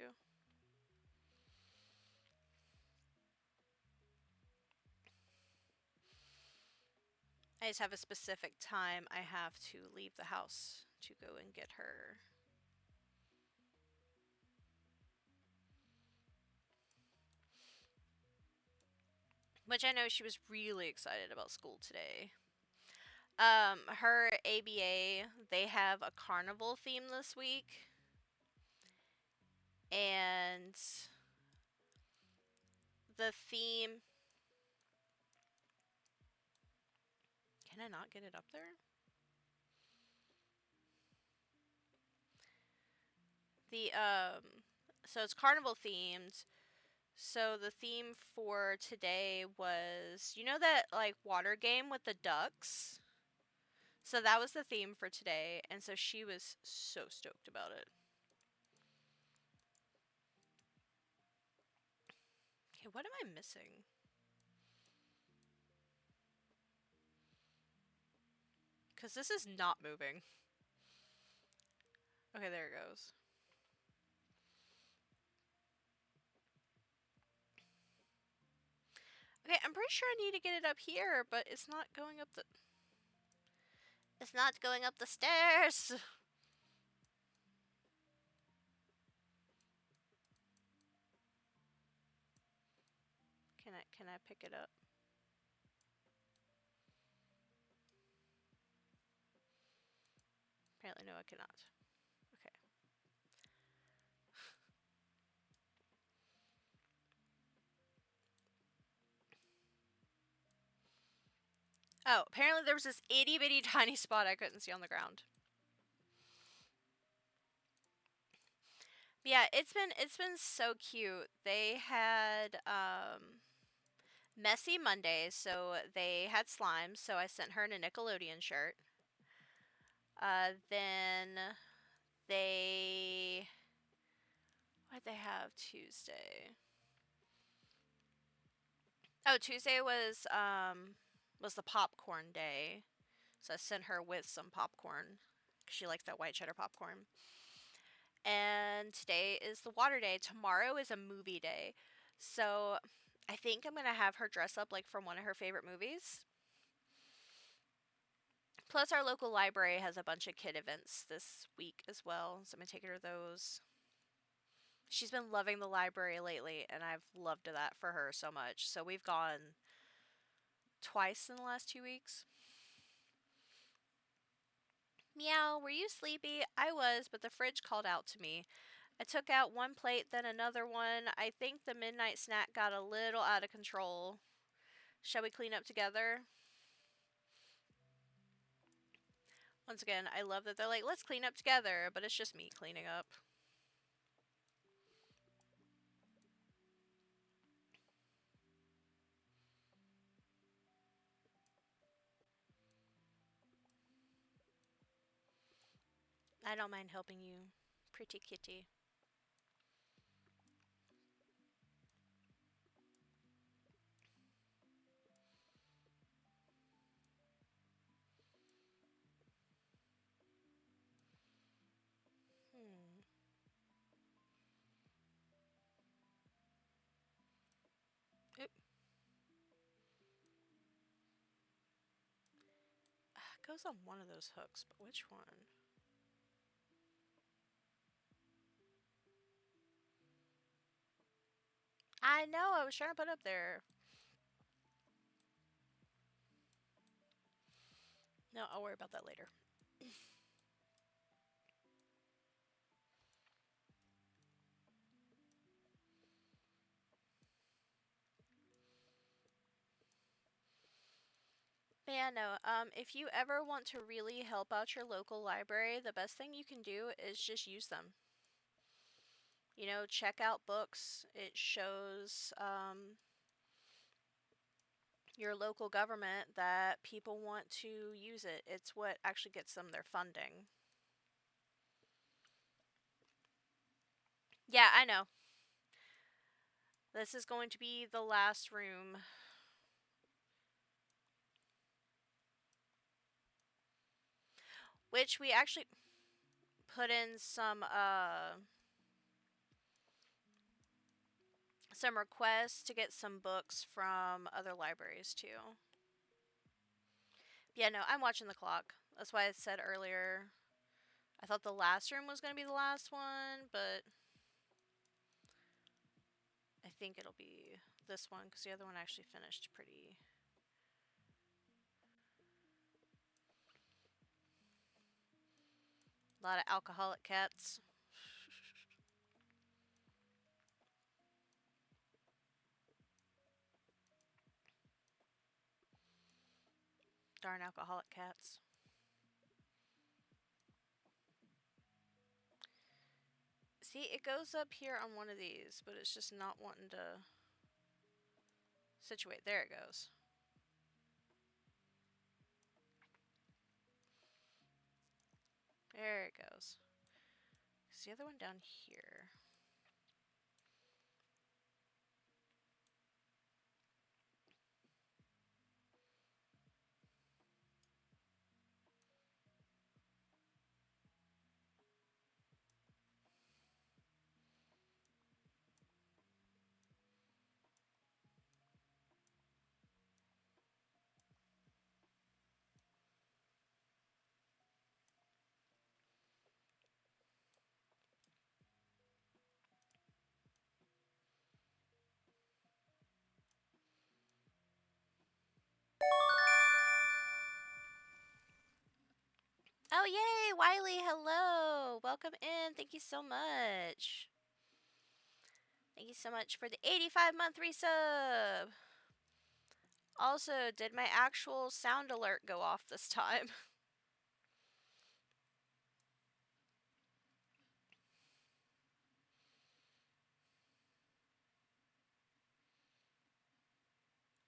I just have a specific time I have to leave the house to go and get her. Which I know she was really excited about school today. Her ABA, they have a carnival theme this week. And the theme. Can I not get it up there? The, so it's carnival themed. So the theme for today was, that like water game with the ducks? So that was the theme for today, and so she was so stoked about it. Okay, what am I missing? Because this is not moving. Okay, there it goes. Okay, I'm pretty sure I need to get it up here, but it's not going up the... It's not going up the stairs! Can I pick it up? Apparently no, I cannot. Okay. Oh, apparently there was this itty bitty tiny spot I couldn't see on the ground. But yeah, it's been so cute. They had Messy Mondays, so they had slimes, so I sent her in a Nickelodeon shirt. Then they what did they have Tuesday? Oh, Tuesday was the popcorn day. So I sent her with some popcorn. She likes that white cheddar popcorn. And today is the water day. Tomorrow is a movie day. So I think I'm going to have her dress up like from one of her favorite movies. Plus, our local library has a bunch of kid events this week as well. So I'm going to take her to those. She's been loving the library lately, and I've loved that for her so much. So we've gone twice in the last 2 weeks. Meow, were you sleepy? I was, but the fridge called out to me. I took out one plate, then another one. I think the midnight snack got a little out of control. Shall we clean up together? Once again, I love that they're like, let's clean up together, but it's just me cleaning up. I don't mind helping you, pretty kitty. Hmm. Oop. It goes on one of those hooks, but which one? I know, I was trying to put up there. No, I'll worry about that later. But yeah, no, if you ever want to really help out your local library, the best thing you can do is just use them. You know, check out books. It shows your local government that people want to use it. It's what actually gets them their funding. Yeah, I know. This is going to be the last room. Which we actually put in some requests to get some books from other libraries too. Yeah, no, I'm watching the clock. That's why I said earlier I thought the last room was going to be the last one, but I think it'll be this one because the other one actually finished pretty. A lot of alcoholic cats. Darn alcoholic cats. See, it goes up here on one of these, but it's just not wanting to situate. There it goes. There it goes. Is the other one down here? Oh, yay! Wiley, hello! Welcome in. Thank you so much. Thank you so much for the 85-month resub. Also, did my actual sound alert go off this time?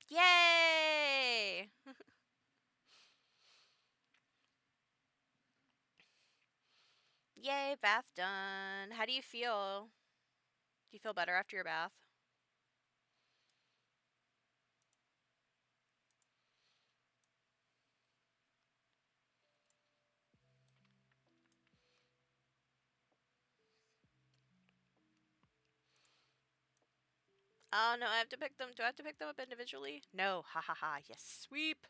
Yay! Yay, bath done. How do you feel? Do you feel better after your bath? Oh no, I have to pick them. Do I have to pick them up individually? No. Ha ha ha. Yes, sweep.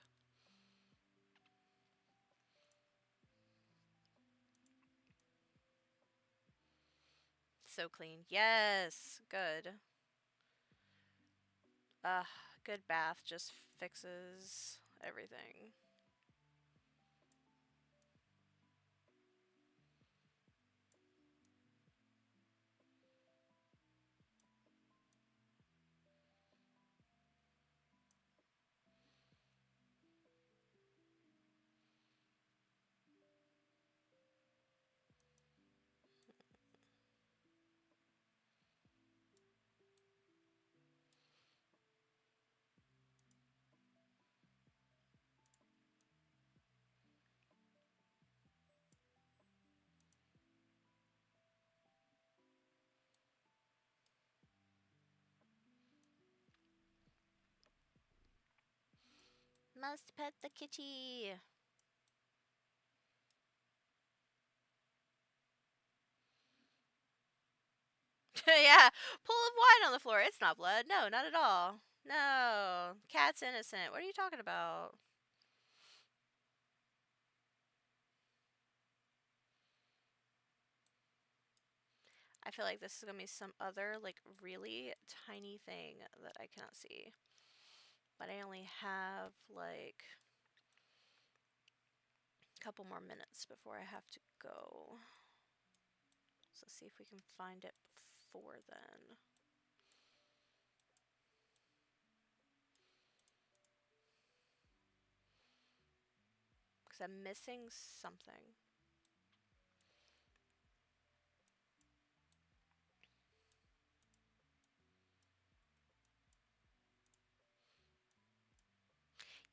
So clean. Yes. Good. Good bath just fixes everything. Must pet the kitty. Yeah, pool of wine on the floor. It's not blood. No, not at all. No, cat's innocent. What are you talking about? I feel like this is gonna be some other, like, really tiny thing that I cannot see. But I only have, like, a couple more minutes before I have to go. So let's see if we can find it before then. Because I'm missing something.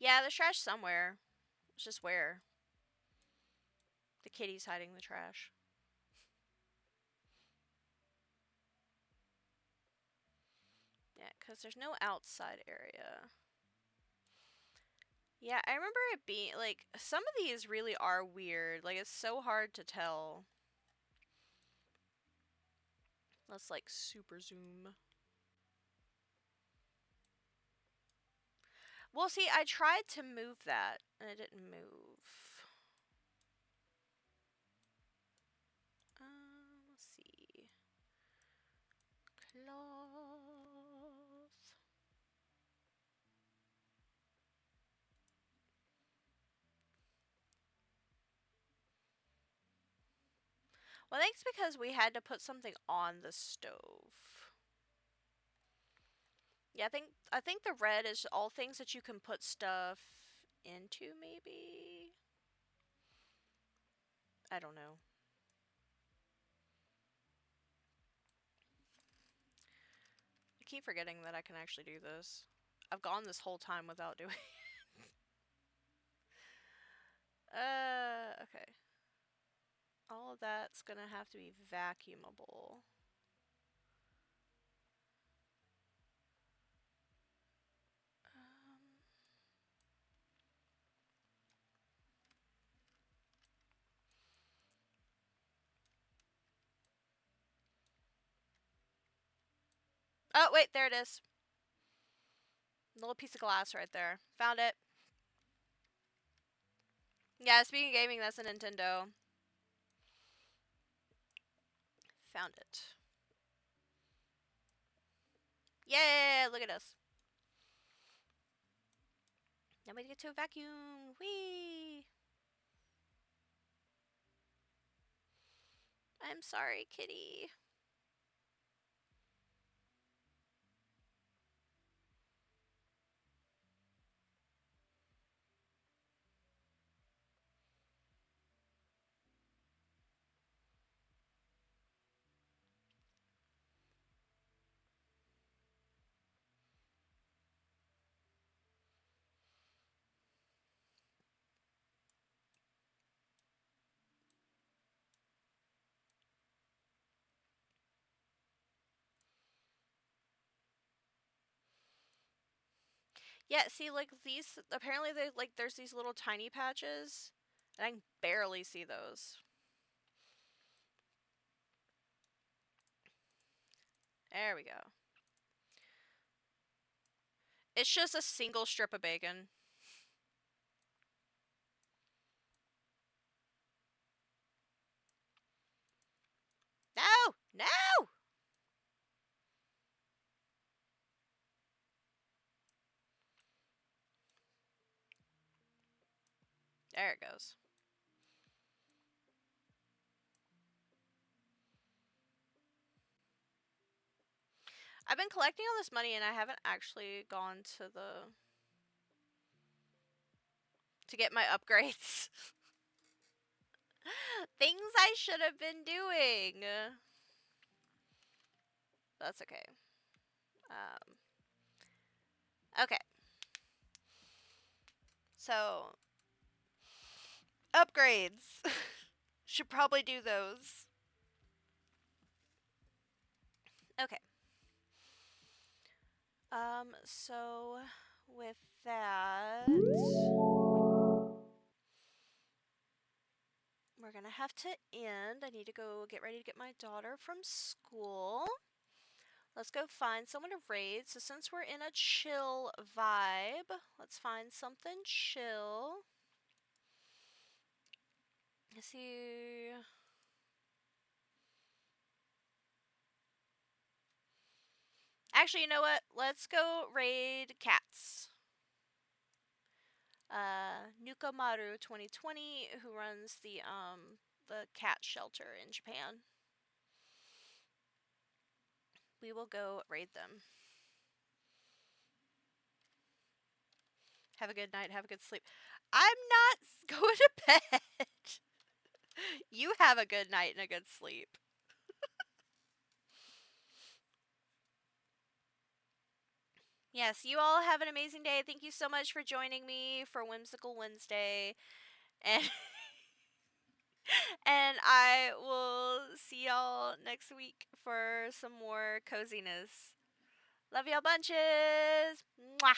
Yeah, there's trash somewhere. It's just where. The kitty's hiding the trash. Yeah, because there's no outside area. Yeah, I remember it being, like, some of these really are weird. Like, it's so hard to tell. Let's, like, super zoom. Well, see, I tried to move that, and it didn't move. Let's see. Cloth. Well, I think it's because we had to put something on the stove. Yeah, I think the red is all things that you can put stuff into, maybe? I don't know. I keep forgetting that I can actually do this. I've gone this whole time without doing okay. All of that's gonna have to be vacuumable. Um, oh, wait, there it is. Little piece of glass right there. Found it. Yeah, speaking of gaming, that's a Nintendo. Found it. Yeah, look at us. Now we get to a vacuum. Whee! I'm sorry, kitty. Yeah, see, like, these, apparently they, like, there's these little tiny patches, and I can barely see those. There we go. It's just a single strip of bacon. No! No! There it goes. I've been collecting all this money and I haven't actually gone to get my upgrades. Things I should have been doing. That's okay. Okay. So, upgrades. Should probably do those. Okay. So with that, we're gonna have to end. I need to go get ready to get my daughter from school. Let's go find someone to raid. So since we're in a chill vibe, let's find something chill. Let's see. Actually, you know what? Let's go raid cats. Nukomaru 2020, who runs the cat shelter in Japan. We will go raid them. Have a good night. Have a good sleep. I'm not going to bed. You have a good night and a good sleep. Yes, you all have an amazing day. Thank you so much for joining me for Whimsical Wednesday. And and I will see y'all next week for some more coziness. Love y'all bunches. Mwah.